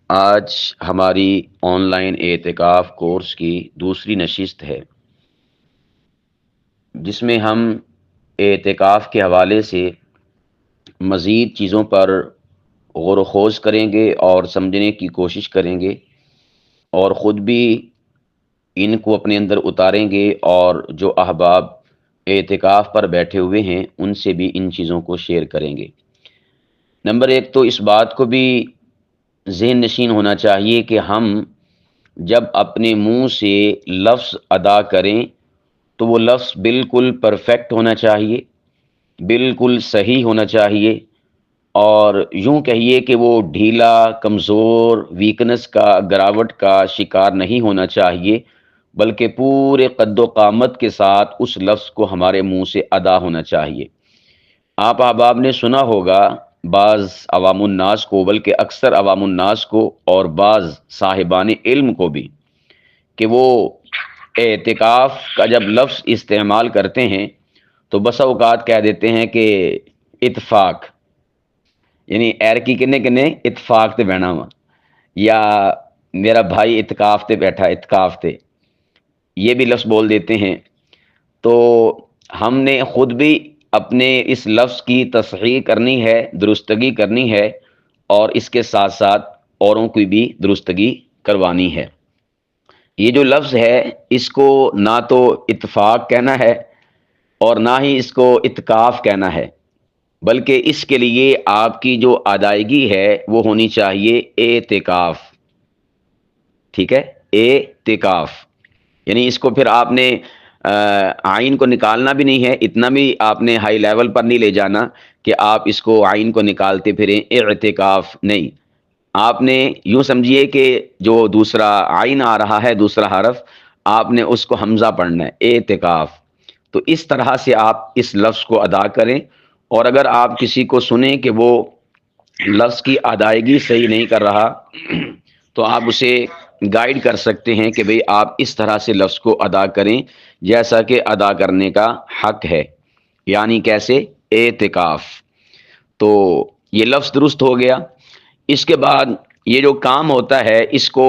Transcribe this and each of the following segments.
آج ہماری on line اعتکاف کورس کی دوسری نشست ہے، جس میں ہم اعتکاف کے حوالے سے مزید چیزوں پر غور و خوض کریں گے اور سمجھنے کی کوشش کریں گے، اور خود بھی ان کو اپنے اندر اتاریں گے، اور جو احباب اعتکاف پر بیٹھے ہوئے ہیں ان سے بھی ان چیزوں کو شیئر کریں گے۔ نمبر ایک تو اس بات کو بھی ذہن نشین ہونا چاہیے کہ ہم جب اپنے منہ سے لفظ ادا کریں تو وہ لفظ بالکل پرفیکٹ ہونا چاہیے، بالکل صحیح ہونا چاہیے، اور یوں کہیے کہ وہ ڈھیلا، کمزور، ویکنس کا، گراوٹ کا شکار نہیں ہونا چاہیے، بلکہ پورے قد و قامت کے ساتھ اس لفظ کو ہمارے منہ سے ادا ہونا چاہیے۔ آپ احباب نے سنا ہوگا بعض عوام الناس کو، بلکہ اکثر عوام الناس کو اور بعض صاحبان علم کو بھی، کہ وہ اعتکاف کا جب لفظ استعمال کرتے ہیں تو بسا اوقات کہہ دیتے ہیں کہ اتفاق، یعنی ایر کی کنے کنے اتفاق تے بہنا ہوا، یا میرا بھائی اتکاف تے بیٹھا، اتکاف تے، یہ بھی لفظ بول دیتے ہیں۔ تو ہم نے خود بھی اپنے اس لفظ کی تصحیح کرنی ہے، درستگی کرنی ہے، اور اس کے ساتھ ساتھ اوروں کی بھی درستگی کروانی ہے۔ یہ جو لفظ ہے اس کو نہ تو اتفاق کہنا ہے اور نہ ہی اس کو اتکاف کہنا ہے، بلکہ اس کے لیے آپ کی جو ادائیگی ہے وہ ہونی چاہیے اعتکاف۔ ٹھیک ہے، اعتکاف، یعنی اس کو پھر آپ نے آئین کو نکالنا بھی نہیں ہے، اتنا بھی آپ نے ہائی لیول پر نہیں لے جانا کہ آپ اس کو آئین کو نکالتے پھریں، اعتکاف نہیں۔ آپ نے یوں سمجھیے کہ جو دوسرا آئین آ رہا ہے، دوسرا حرف، آپ نے اس کو حمزہ پڑھنا ہے، اعتکاف۔ تو اس طرح سے آپ اس لفظ کو ادا کریں، اور اگر آپ کسی کو سنیں کہ وہ لفظ کی ادائیگی صحیح نہیں کر رہا تو آپ اسے گائیڈ کر سکتے ہیں کہ بھئی آپ اس طرح سے لفظ کو ادا کریں جیسا کہ ادا کرنے کا حق ہے، یعنی کیسے؟ اعتکاف۔ تو یہ لفظ درست ہو گیا۔ اس کے بعد یہ جو کام ہوتا ہے اس کو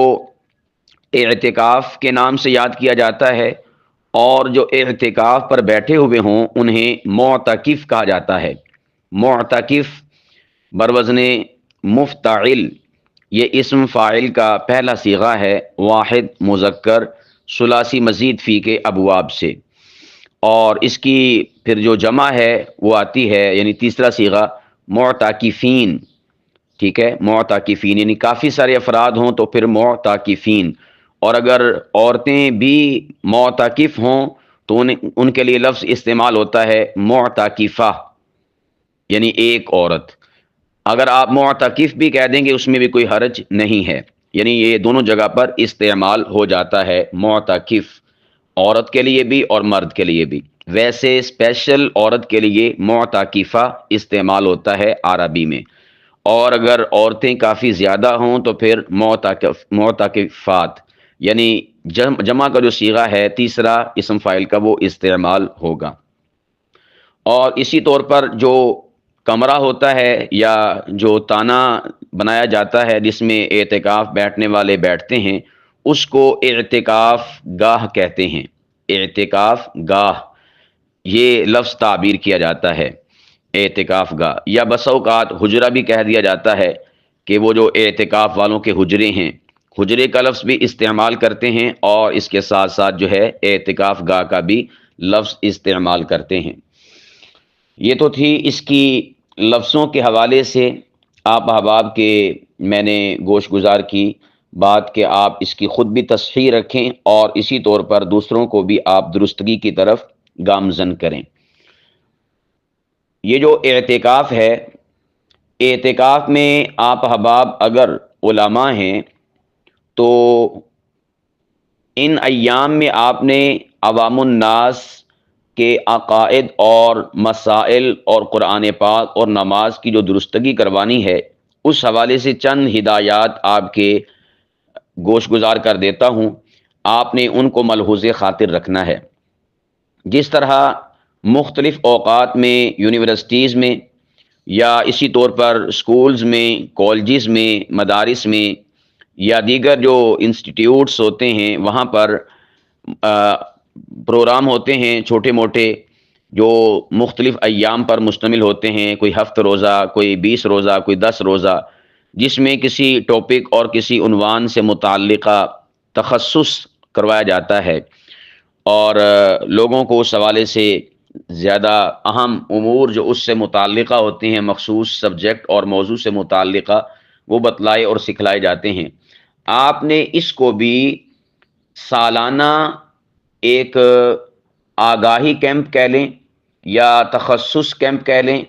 اعتکاف کے نام سے یاد کیا جاتا ہے، اور جو اعتکاف پر بیٹھے ہوئے ہوں انہیں معتکف کہا جاتا ہے۔ معتکف بروزن مفتعل، یہ اسم فاعل کا پہلا صیغہ ہے، واحد مذکر ثلاثی مزید فی کے ابواب سے، اور اس کی پھر جو جمع ہے وہ آتی ہے، یعنی تیسرا صیغہ معتکفین۔ ٹھیک ہے، معتکفین، یعنی کافی سارے افراد ہوں تو پھر معتکفین، اور اگر عورتیں بھی معتکف ہوں تو ان کے لیے لفظ استعمال ہوتا ہے معتکفہ، یعنی ایک عورت۔ اگر آپ معتکف بھی کہہ دیں گے اس میں بھی کوئی حرج نہیں ہے، یعنی یہ دونوں جگہ پر استعمال ہو جاتا ہے معتکف، عورت کے لیے بھی اور مرد کے لیے بھی۔ ویسے اسپیشل عورت کے لیے معتکفہ استعمال ہوتا ہے عربی میں، اور اگر عورتیں کافی زیادہ ہوں تو پھر معتکفات، یعنی جمع کا جو صیغہ ہے تیسرا اسم فاعل کا وہ استعمال ہوگا۔ اور اسی طور پر جو کمرہ ہوتا ہے یا جو تانا بنایا جاتا ہے جس میں اعتکاف بیٹھنے والے بیٹھتے ہیں، اس کو اعتکاف گاہ کہتے ہیں۔ اعتکاف گاہ، یہ لفظ تعبیر کیا جاتا ہے، اعتکاف گاہ، یا بسا اوقات حجرہ بھی کہہ دیا جاتا ہے کہ وہ جو اعتکاف والوں کے حجرے ہیں، حجرے کا لفظ بھی استعمال کرتے ہیں، اور اس کے ساتھ ساتھ جو ہے اعتکاف گاہ کا بھی لفظ استعمال کرتے ہیں۔ یہ تو تھی اس کی لفظوں کے حوالے سے آپ احباب کے میں نے گوش گزار کی بات کہ آپ اس کی خود بھی تصحیح رکھیں، اور اسی طور پر دوسروں کو بھی آپ درستگی کی طرف گامزن کریں۔ یہ جو اعتکاف ہے، اعتکاف میں آپ احباب اگر علماء ہیں تو ان ایام میں آپ نے عوام الناس کے عقائد اور مسائل اور قرآن پاک اور نماز کی جو درستگی کروانی ہے، اس حوالے سے چند ہدایات آپ کے گوش گزار کر دیتا ہوں، آپ نے ان کو ملحوظ خاطر رکھنا ہے۔ جس طرح مختلف اوقات میں یونیورسٹیز میں یا اسی طور پر سکولز میں، کالجز میں، مدارس میں یا دیگر جو انسٹیٹیوٹس ہوتے ہیں وہاں پر پروگرام ہوتے ہیں چھوٹے موٹے جو مختلف ایام پر مشتمل ہوتے ہیں، کوئی ہفتہ روزہ، کوئی 20 روزہ، کوئی 10 روزہ، جس میں کسی ٹاپک اور کسی عنوان سے متعلقہ تخصص کروایا جاتا ہے، اور لوگوں کو اس حوالے سے زیادہ اہم امور جو اس سے متعلقہ ہوتے ہیں، مخصوص سبجیکٹ اور موضوع سے متعلقہ، وہ بتلائے اور سکھلائے جاتے ہیں۔ آپ نے اس کو بھی سالانہ ایک آگاہی کیمپ کہہ لیں یا تخصص کیمپ کہہ لیں،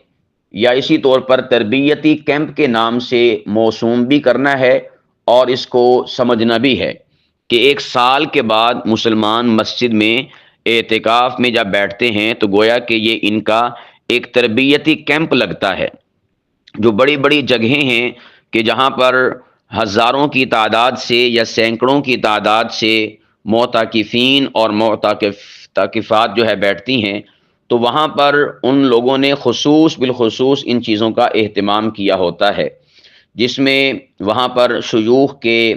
یا اسی طور پر تربیتی کیمپ کے نام سے موسوم بھی کرنا ہے، اور اس کو سمجھنا بھی ہے کہ ایک سال کے بعد مسلمان مسجد میں اعتکاف میں جب بیٹھتے ہیں تو گویا کہ یہ ان کا ایک تربیتی کیمپ لگتا ہے۔ جو بڑی بڑی جگہیں ہیں کہ جہاں پر ہزاروں کی تعداد سے یا سینکڑوں کی تعداد سے معتکفین اور معتکفات جو ہے بیٹھتی ہیں، تو وہاں پر ان لوگوں نے بالخصوص ان چیزوں کا اہتمام کیا ہوتا ہے، جس میں وہاں پر شیوخ کے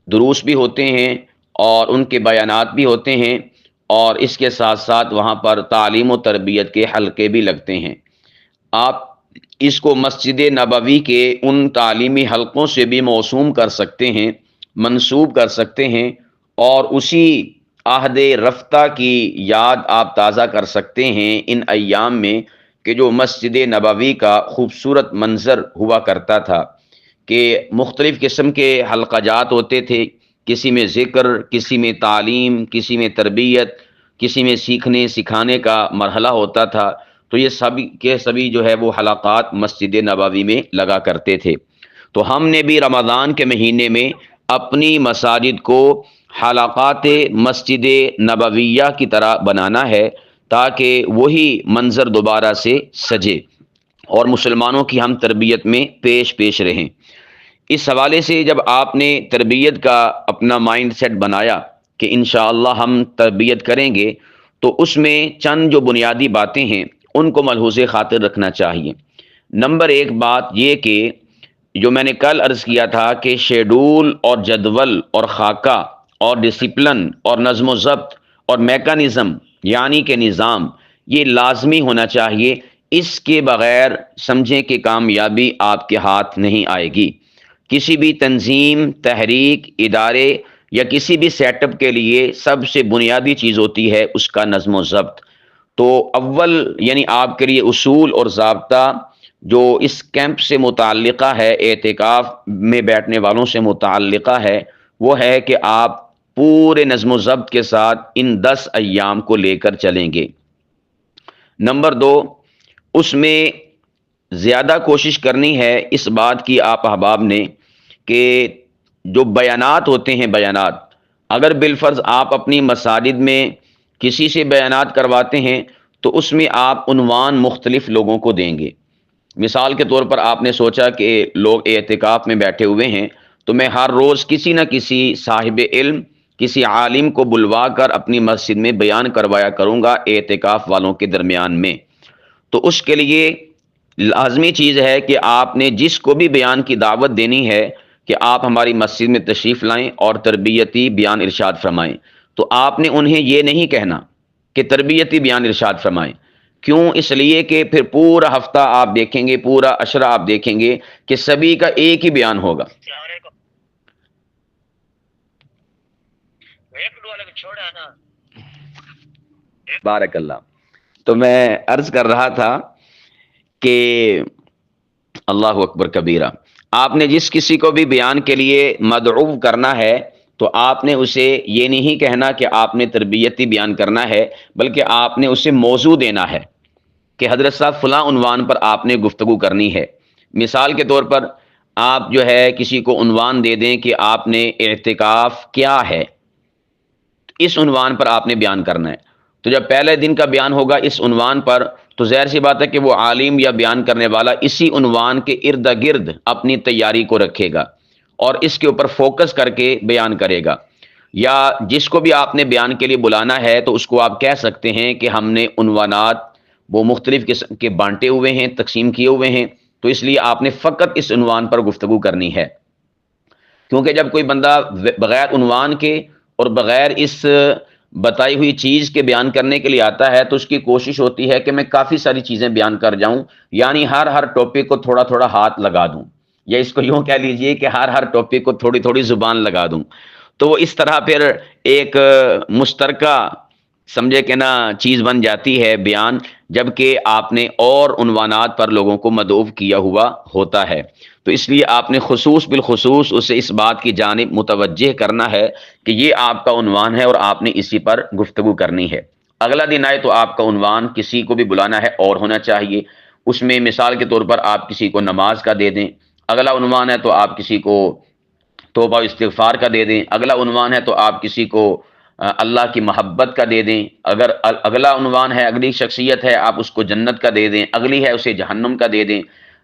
دروس بھی ہوتے ہیں اور ان کے بیانات بھی ہوتے ہیں، اور اس کے ساتھ ساتھ وہاں پر تعلیم و تربیت کے حلقے بھی لگتے ہیں۔ آپ اس کو مسجد نبوی کے ان تعلیمی حلقوں سے بھی موسوم کر سکتے ہیں، منسوب کر سکتے ہیں، اور اسی عہد رفتہ کی یاد آپ تازہ کر سکتے ہیں ان ایام میں کہ جو مسجد نبوی کا خوبصورت منظر ہوا کرتا تھا، کہ مختلف قسم کے حلقہ جات ہوتے تھے، کسی میں ذکر، کسی میں تعلیم، کسی میں تربیت، کسی میں سیکھنے سکھانے کا مرحلہ ہوتا تھا۔ تو یہ سبھی کے سبھی جو ہے وہ حلقات مسجد نبوی میں لگا کرتے تھے۔ تو ہم نے بھی رمضان کے مہینے میں اپنی مساجد کو حلقات مسجد نبویہ کی طرح بنانا ہے، تاکہ وہی منظر دوبارہ سے سجے اور مسلمانوں کی ہم تربیت میں پیش رہیں۔ اس حوالے سے جب آپ نے تربیت کا اپنا مائنڈ سیٹ بنایا کہ انشاءاللہ ہم تربیت کریں گے، تو اس میں چند جو بنیادی باتیں ہیں ان کو ملحوظ خاطر رکھنا چاہیے۔ نمبر ایک بات یہ کہ جو میں نے کل عرض کیا تھا کہ شیڈول اور جدول اور خاکہ اور ڈسپلن اور نظم و ضبط اور میکانزم یعنی کہ نظام، یہ لازمی ہونا چاہیے۔ اس کے بغیر سمجھیں کہ کامیابی آپ کے ہاتھ نہیں آئے گی۔ کسی بھی تنظیم، تحریک، ادارے یا کسی بھی سیٹ اپ کے لیے سب سے بنیادی چیز ہوتی ہے اس کا نظم و ضبط۔ تو اول یعنی آپ کے لیے اصول اور ضابطہ جو اس کیمپ سے متعلقہ ہے، اعتکاف میں بیٹھنے والوں سے متعلقہ ہے، وہ ہے کہ آپ پورے نظم و ضبط کے ساتھ ان 10 ایام کو لے کر چلیں گے۔ نمبر 2، اس میں زیادہ کوشش کرنی ہے اس بات کی آپ احباب نے کہ جو بیانات ہوتے ہیں، بیانات اگر بالفرض آپ اپنی مساجد میں کسی سے بیانات کرواتے ہیں تو اس میں آپ عنوان مختلف لوگوں کو دیں گے۔ مثال کے طور پر آپ نے سوچا کہ لوگ اعتکاف میں بیٹھے ہوئے ہیں، تو میں ہر روز کسی نہ کسی صاحب علم، کسی عالم کو بلوا کر اپنی مسجد میں بیان کروایا کروں گا اعتکاف والوں کے درمیان میں۔ تو اس کے لیے لازمی چیز ہے کہ آپ نے جس کو بھی بیان کی دعوت دینی ہے کہ آپ ہماری مسجد میں تشریف لائیں اور تربیتی بیان ارشاد فرمائیں، تو آپ نے انہیں یہ نہیں کہنا کہ تربیتی بیان ارشاد فرمائیں۔ کیوں؟ اس لیے کہ پھر پورا ہفتہ آپ دیکھیں گے، پورا عشرہ آپ دیکھیں گے کہ سبھی کا ایک ہی بیان ہوگا۔ بارک اللہ۔ تو میں عرض کر رہا تھا کہ اللہ اکبر کبیرہ، آپ نے جس کسی کو بھی بیان کے لیے مدعو کرنا ہے تو آپ نے اسے یہ نہیں کہنا کہ آپ نے تربیتی بیان کرنا ہے، بلکہ آپ نے اسے موضوع دینا ہے کہ حضرت صاحب فلاں عنوان پر آپ نے گفتگو کرنی ہے۔ مثال کے طور پر آپ جو ہے کسی کو عنوان دے دیں کہ آپ نے اعتکاف کیا ہے، اس عنوان پر آپ نے بیان کرنا ہے۔ تو جب پہلے دن کا بیان ہوگا اس عنوان پر، تو ظاہر سی بات ہے کہ وہ عالم یا بیان کرنے والا اسی عنوان کے ارد گرد اپنی تیاری کو رکھے گا اور اس کے اوپر فوکس کر کے بیان کرے گا۔ یا جس کو بھی آپ نے بیان کے لیے بلانا ہے تو اس کو آپ کہہ سکتے ہیں کہ ہم نے عنوانات وہ مختلف قسم کے بانٹے ہوئے ہیں، تقسیم کیے ہوئے ہیں، تو اس لیے آپ نے فقط اس عنوان پر گفتگو کرنی ہے۔ کیونکہ جب کوئی بندہ بغیر عنوان کے اور بغیر اس بتائی ہوئی چیز کے بیان کرنے کے لیے آتا ہے تو اس کی کوشش ہوتی ہے کہ میں کافی ساری چیزیں بیان کر جاؤں، یعنی ہر ٹاپک کو تھوڑا تھوڑا ہاتھ لگا دوں، یا اس کو یوں کہہ لیجئے کہ ہر ٹاپک کو تھوڑی تھوڑی زبان لگا دوں، تو وہ اس طرح پھر ایک مشترکہ سمجھے کہ نا چیز بن جاتی ہے بیان، جبکہ آپ نے اور عنوانات پر لوگوں کو مدعو کیا ہوا ہوتا ہے۔ تو اس لیے آپ نے خصوص بالخصوص اسے اس بات کی جانب متوجہ کرنا ہے کہ یہ آپ کا عنوان ہے اور آپ نے اسی پر گفتگو کرنی ہے۔ اگلا دن آئے تو آپ کا عنوان کسی کو بھی بلانا ہے اور ہونا چاہیے، اس میں مثال کے طور پر آپ کسی کو نماز کا دے دیں، اگلا عنوان ہے تو آپ کسی کو توبہ و استغفار کا دے دیں، اگلا عنوان ہے تو آپ کسی کو اللہ کی محبت کا دے دیں، اگر اگلا عنوان ہے، اگلی شخصیت ہے، آپ اس کو جنت کا دے دیں، اگلی ہے اسے جہنم کا دے دیں،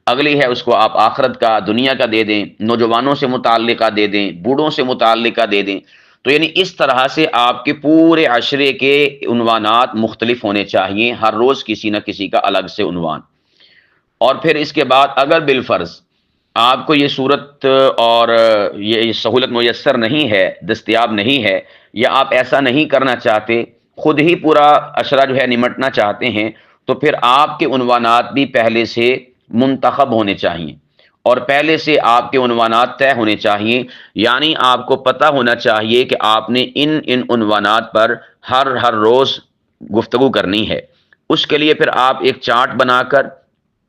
اگلی ہے اس کو آپ آخرت کا دنیا کا دے دیں، نوجوانوں سے متعلقہ دے دیں، بوڑھوں سے متعلقہ دے دیں۔ تو یعنی اس طرح سے آپ کے پورے عشرے کے عنوانات مختلف ہونے چاہیے، ہر روز کسی نہ کسی کا الگ سے عنوان۔ اور پھر اس کے بعد اگر بالفرض آپ کو یہ صورت اور یہ سہولت میسر نہیں ہے، دستیاب نہیں ہے، یا آپ ایسا نہیں کرنا چاہتے، خود ہی پورا اشرہ جو ہے نمٹنا چاہتے ہیں، تو پھر آپ کے عنوانات بھی پہلے سے منتخب ہونے چاہیے اور پہلے سے آپ کے عنوانات طے ہونے چاہیے، یعنی آپ کو پتہ ہونا چاہیے کہ آپ نے ان عنوانات پر ہر روز گفتگو کرنی ہے۔ اس کے لیے پھر آپ ایک چارٹ بنا کر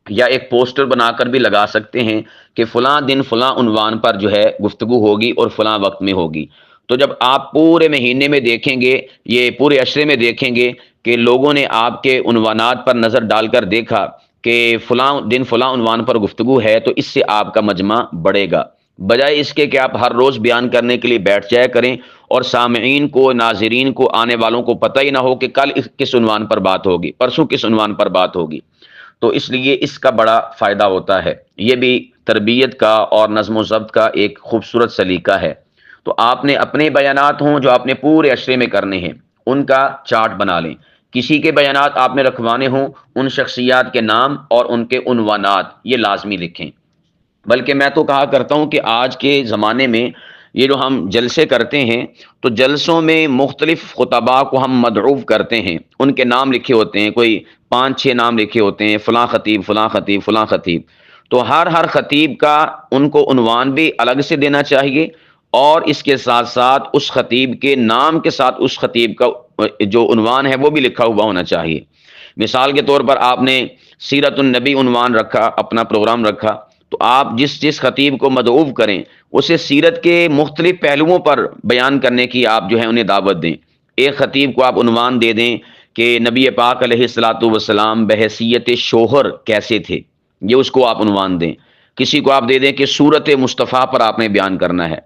یا ایک پوسٹر بنا کر بھی لگا سکتے ہیں کہ فلاں دن فلاں عنوان پر جو ہے گفتگو ہوگی اور فلاں وقت میں ہوگی۔ تو جب آپ پورے مہینے میں دیکھیں گے، یہ پورے عشرے میں دیکھیں گے کہ لوگوں نے آپ کے عنوانات پر نظر ڈال کر دیکھا کہ فلاں دن فلاں عنوان پر گفتگو ہے، تو اس سے آپ کا مجمع بڑھے گا، بجائے اس کے کہ آپ ہر روز بیان کرنے کے لیے بیٹھ جایا کریں اور سامعین کو، ناظرین کو، آنے والوں کو پتہ ہی نہ ہو کہ کل کس عنوان پر بات ہوگی، پرسوں کس عنوان پر بات ہوگی۔ تو اس لیے اس کا بڑا فائدہ ہوتا ہے، یہ بھی تربیت کا اور نظم و ضبط کا ایک خوبصورت سلیقہ ہے۔ تو آپ نے اپنے بیانات ہوں جو آپ نے پورے عشرے میں کرنے ہیں، ان کا چارٹ بنا لیں۔ کسی کے بیانات آپ نے رکھوانے ہوں، ان شخصیات کے نام اور ان کے عنوانات یہ لازمی لکھیں۔ بلکہ میں تو کہا کرتا ہوں کہ آج کے زمانے میں یہ جو ہم جلسے کرتے ہیں، تو جلسوں میں مختلف خطباء کو ہم مدعو کرتے ہیں، ان کے نام لکھے ہوتے ہیں، کوئی 5-6 نام لکھے ہوتے ہیں، فلاں خطیب، فلاں خطیب، فلاں خطیب۔ تو ہر خطیب کا ان کو عنوان بھی الگ سے دینا چاہیے، اور اس کے ساتھ ساتھ اس خطیب کے نام کے ساتھ اس خطیب کا جو عنوان ہے وہ بھی لکھا ہوا ہونا چاہیے۔ مثال کے طور پر آپ نے سیرت النبی عنوان رکھا، اپنا پروگرام رکھا، تو آپ جس خطیب کو مدعو کریں اسے سیرت کے مختلف پہلوؤں پر بیان کرنے کی آپ جو ہے انہیں دعوت دیں۔ ایک خطیب کو آپ عنوان دے دیں کہ نبی پاک علیہ الصلاۃ والسلام بحیثیت شوہر کیسے تھے، یہ اس کو آپ عنوان دیں۔ کسی کو آپ دے دیں کہ صورت مصطفیٰ پر آپ نے بیان کرنا ہے۔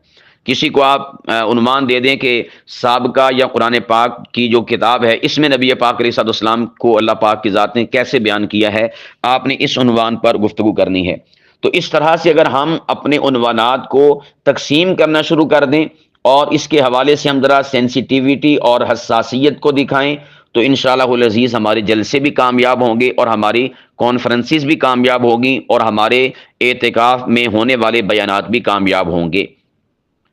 کسی کو آپ عنوان دے دیں کہ سابقہ یا قرآن پاک کی جو کتاب ہے اس میں نبی پاک علیہ الصلوۃ والسلام کو اللہ پاک کی ذات نے کیسے بیان کیا ہے، آپ نے اس عنوان پر گفتگو کرنی ہے۔ تو اس طرح سے اگر ہم اپنے عنوانات کو تقسیم کرنا شروع کر دیں اور اس کے حوالے سے ہم ذرا سینسیٹیویٹی اور حساسیت کو دکھائیں، تو انشاءاللہ العزیز ہمارے جلسے بھی کامیاب ہوں گے اور ہماری کانفرنسز بھی کامیاب ہوگی اور ہمارے اعتکاف میں ہونے والے بیانات بھی کامیاب ہوں گے۔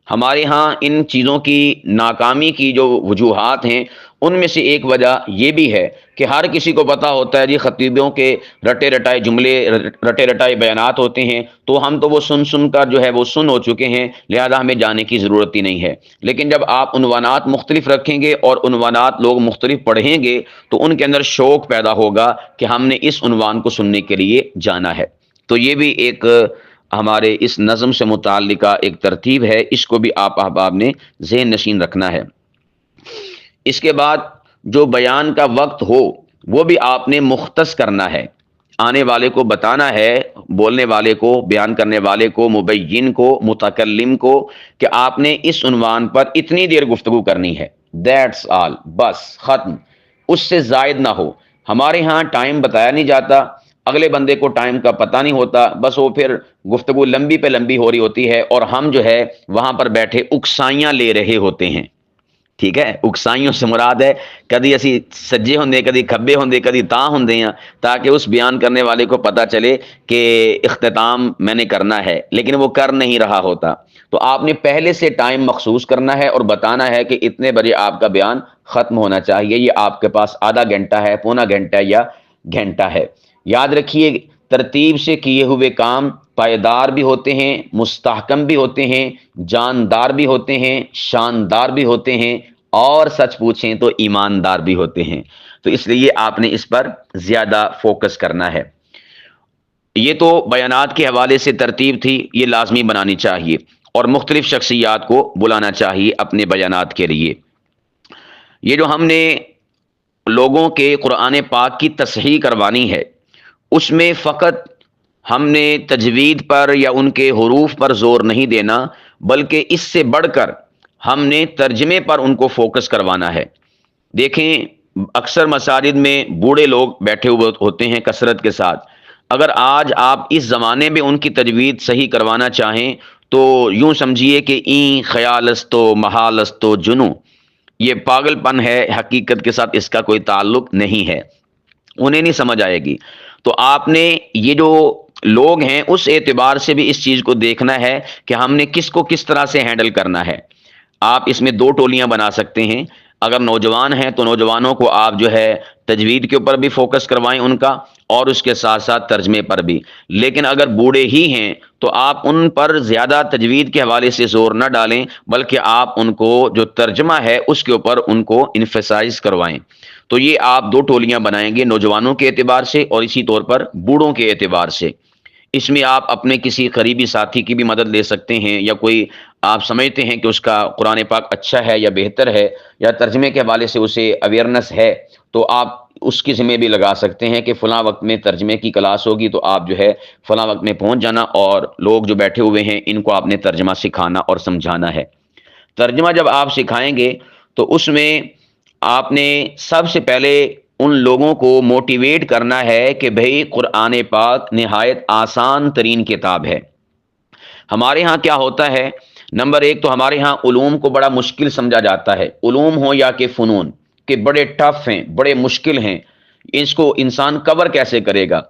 ہمارے ہاں ان چیزوں کی ناکامی کی جو وجوہات ہیں، ان میں سے ایک وجہ یہ بھی ہے کہ ہر کسی کو پتہ ہوتا ہے جی خطیبوں کے رٹے رٹائے جملے، رٹے رٹائے بیانات ہوتے ہیں، تو ہم تو وہ سن کر جو ہے وہ سن ہو چکے ہیں، لہذا ہمیں جانے کی ضرورت ہی نہیں ہے۔ لیکن جب آپ عنوانات مختلف رکھیں گے اور عنوانات لوگ مختلف پڑھیں گے تو ان کے اندر شوق پیدا ہوگا کہ ہم نے اس عنوان کو سننے کے لیے جانا ہے۔ تو یہ بھی ایک ہمارے اس نظم سے متعلقہ ایک ترتیب ہے، اس کو بھی آپ احباب نے ذہن نشین رکھنا ہے۔ اس کے بعد جو بیان کا وقت ہو وہ بھی آپ نے مختص کرنا ہے، آنے والے کو بتانا ہے، بولنے والے کو، بیان کرنے والے کو، مبین کو، متکلم کو، کہ آپ نے اس عنوان پر اتنی دیر گفتگو کرنی ہے، دیٹس آل، بس ختم، اس سے زائد نہ ہو۔ ہمارے ہاں ٹائم بتایا نہیں جاتا، اگلے بندے کو ٹائم کا پتہ نہیں ہوتا، بس وہ پھر گفتگو لمبی پہ لمبی ہو رہی ہوتی ہے اور ہم جو ہے وہاں پر بیٹھے اکسائیاں لے رہے ہوتے ہیں۔ ٹھیک ہے، اکسائیوں سے مراد ہے کدی اسی سجے ہوندے، کدی کھبے ہوندے، کدی تاں ہوندے ہیں، تاکہ اس بیان کرنے والے کو پتہ چلے کہ اختتام میں نے کرنا ہے، لیکن وہ کر نہیں رہا ہوتا۔ تو آپ نے پہلے سے ٹائم مخصوص کرنا ہے اور بتانا ہے کہ اتنے بجے آپ کا بیان ختم ہونا چاہیے، یہ آپ کے پاس آدھا گھنٹہ ہے، پونا گھنٹہ یا گھنٹہ ہے۔ یاد رکھیے ترتیب سے کیے ہوئے کام پائیدار بھی ہوتے ہیں، مستحکم بھی ہوتے ہیں، جاندار بھی ہوتے ہیں، شاندار بھی ہوتے ہیں، اور سچ پوچھیں تو ایماندار بھی ہوتے ہیں۔ تو اس لیے آپ نے اس پر زیادہ فوکس کرنا ہے۔ یہ تو بیانات کے حوالے سے ترتیب تھی، یہ لازمی بنانی چاہیے، اور مختلف شخصیات کو بلانا چاہیے اپنے بیانات کے لیے۔ یہ جو ہم نے لوگوں کے قرآن پاک کی تصحیح کروانی ہے، اس میں فقط ہم نے تجوید پر یا ان کے حروف پر زور نہیں دینا، بلکہ اس سے بڑھ کر ہم نے ترجمے پر ان کو فوکس کروانا ہے۔ دیکھیں اکثر مساجد میں بوڑھے لوگ بیٹھے ہوئے ہوتے ہیں کثرت کے ساتھ، اگر آج آپ اس زمانے میں ان کی تجوید صحیح کروانا چاہیں تو یوں سمجھیے کہ این خیالستو محالستو جنو، یہ پاگل پن ہے، حقیقت کے ساتھ اس کا کوئی تعلق نہیں ہے، انہیں نہیں سمجھ آئے گی۔ تو آپ نے یہ جو لوگ ہیں اس اعتبار سے بھی اس چیز کو دیکھنا ہے کہ ہم نے کس کو کس طرح سے ہینڈل کرنا ہے۔ آپ اس میں دو ٹولیاں بنا سکتے ہیں، اگر نوجوان ہیں تو نوجوانوں کو آپ جو ہے تجوید کے اوپر بھی فوکس کروائیں ان کا، اور اس کے ساتھ ساتھ ترجمے پر بھی۔ لیکن اگر بوڑھے ہی ہیں تو آپ ان پر زیادہ تجوید کے حوالے سے زور نہ ڈالیں، بلکہ آپ ان کو جو ترجمہ ہے اس کے اوپر ان کو انفسائز کروائیں۔ تو یہ آپ دو ٹولیاں بنائیں گے، نوجوانوں کے اعتبار سے اور اسی طور پر بوڑھوں کے اعتبار سے۔ اس میں آپ اپنے کسی قریبی ساتھی کی بھی مدد لے سکتے ہیں، یا کوئی آپ سمجھتے ہیں کہ اس کا قرآن پاک اچھا ہے یا بہتر ہے یا ترجمے کے حوالے سے اسے اویئرنس ہے، تو آپ اس کی ذمہ بھی لگا سکتے ہیں کہ فلاں وقت میں ترجمے کی کلاس ہوگی تو آپ جو ہے فلاں وقت میں پہنچ جانا، اور لوگ جو بیٹھے ہوئے ہیں ان کو آپ نے ترجمہ سکھانا اور سمجھانا ہے۔ ترجمہ جب آپ سکھائیں گے تو اس میں آپ نے سب سے پہلے ان لوگوں کو موٹیویٹ کرنا ہے کہ بھئی قرآن پاک نہایت آسان ترین کتاب ہے۔ ہمارے ہاں کیا ہوتا ہے، نمبر ایک تو ہمارے ہاں علوم کو بڑا مشکل سمجھا جاتا ہے، علوم ہو یا کہ فنون، کہ بڑے ٹف ہیں، بڑے مشکل ہیں، اس کو انسان کور کیسے کرے گا۔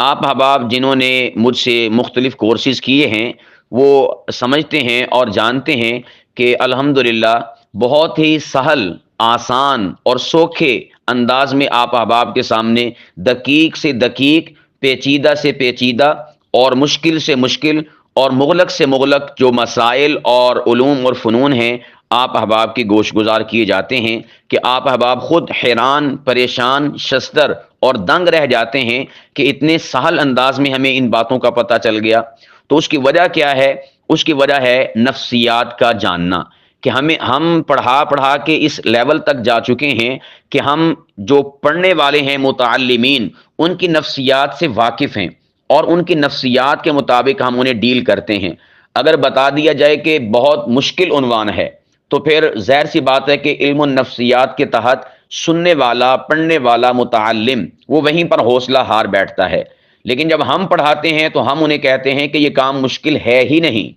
آپ احباب جنہوں نے مجھ سے مختلف کورسز کیے ہیں وہ سمجھتے ہیں اور جانتے ہیں کہ الحمدللہ بہت ہی سہل، آسان اور سوکھے انداز میں آپ احباب کے سامنے دقیق سے دقیق، پیچیدہ سے پیچیدہ اور مشکل سے مشکل اور مغلق سے مغلق جو مسائل اور علوم اور فنون ہیں آپ احباب کی گوش گزار کیے جاتے ہیں کہ آپ احباب خود حیران، پریشان، ششدر اور دنگ رہ جاتے ہیں کہ اتنے سہل انداز میں ہمیں ان باتوں کا پتہ چل گیا۔ تو اس کی وجہ کیا ہے؟ اس کی وجہ ہے نفسیات کا جاننا، کہ ہم پڑھا کے اس لیول تک جا چکے ہیں کہ ہم جو پڑھنے والے ہیں متعلمین ان کی نفسیات سے واقف ہیں، اور ان کی نفسیات کے مطابق ہم انہیں ڈیل کرتے ہیں۔ اگر بتا دیا جائے کہ بہت مشکل عنوان ہے تو پھر ظاہر سی بات ہے کہ علم النفسیات کے تحت سننے والا، پڑھنے والا متعلم وہ وہیں پر حوصلہ ہار بیٹھتا ہے۔ لیکن جب ہم پڑھاتے ہیں تو ہم انہیں کہتے ہیں کہ یہ کام مشکل ہے ہی نہیں۔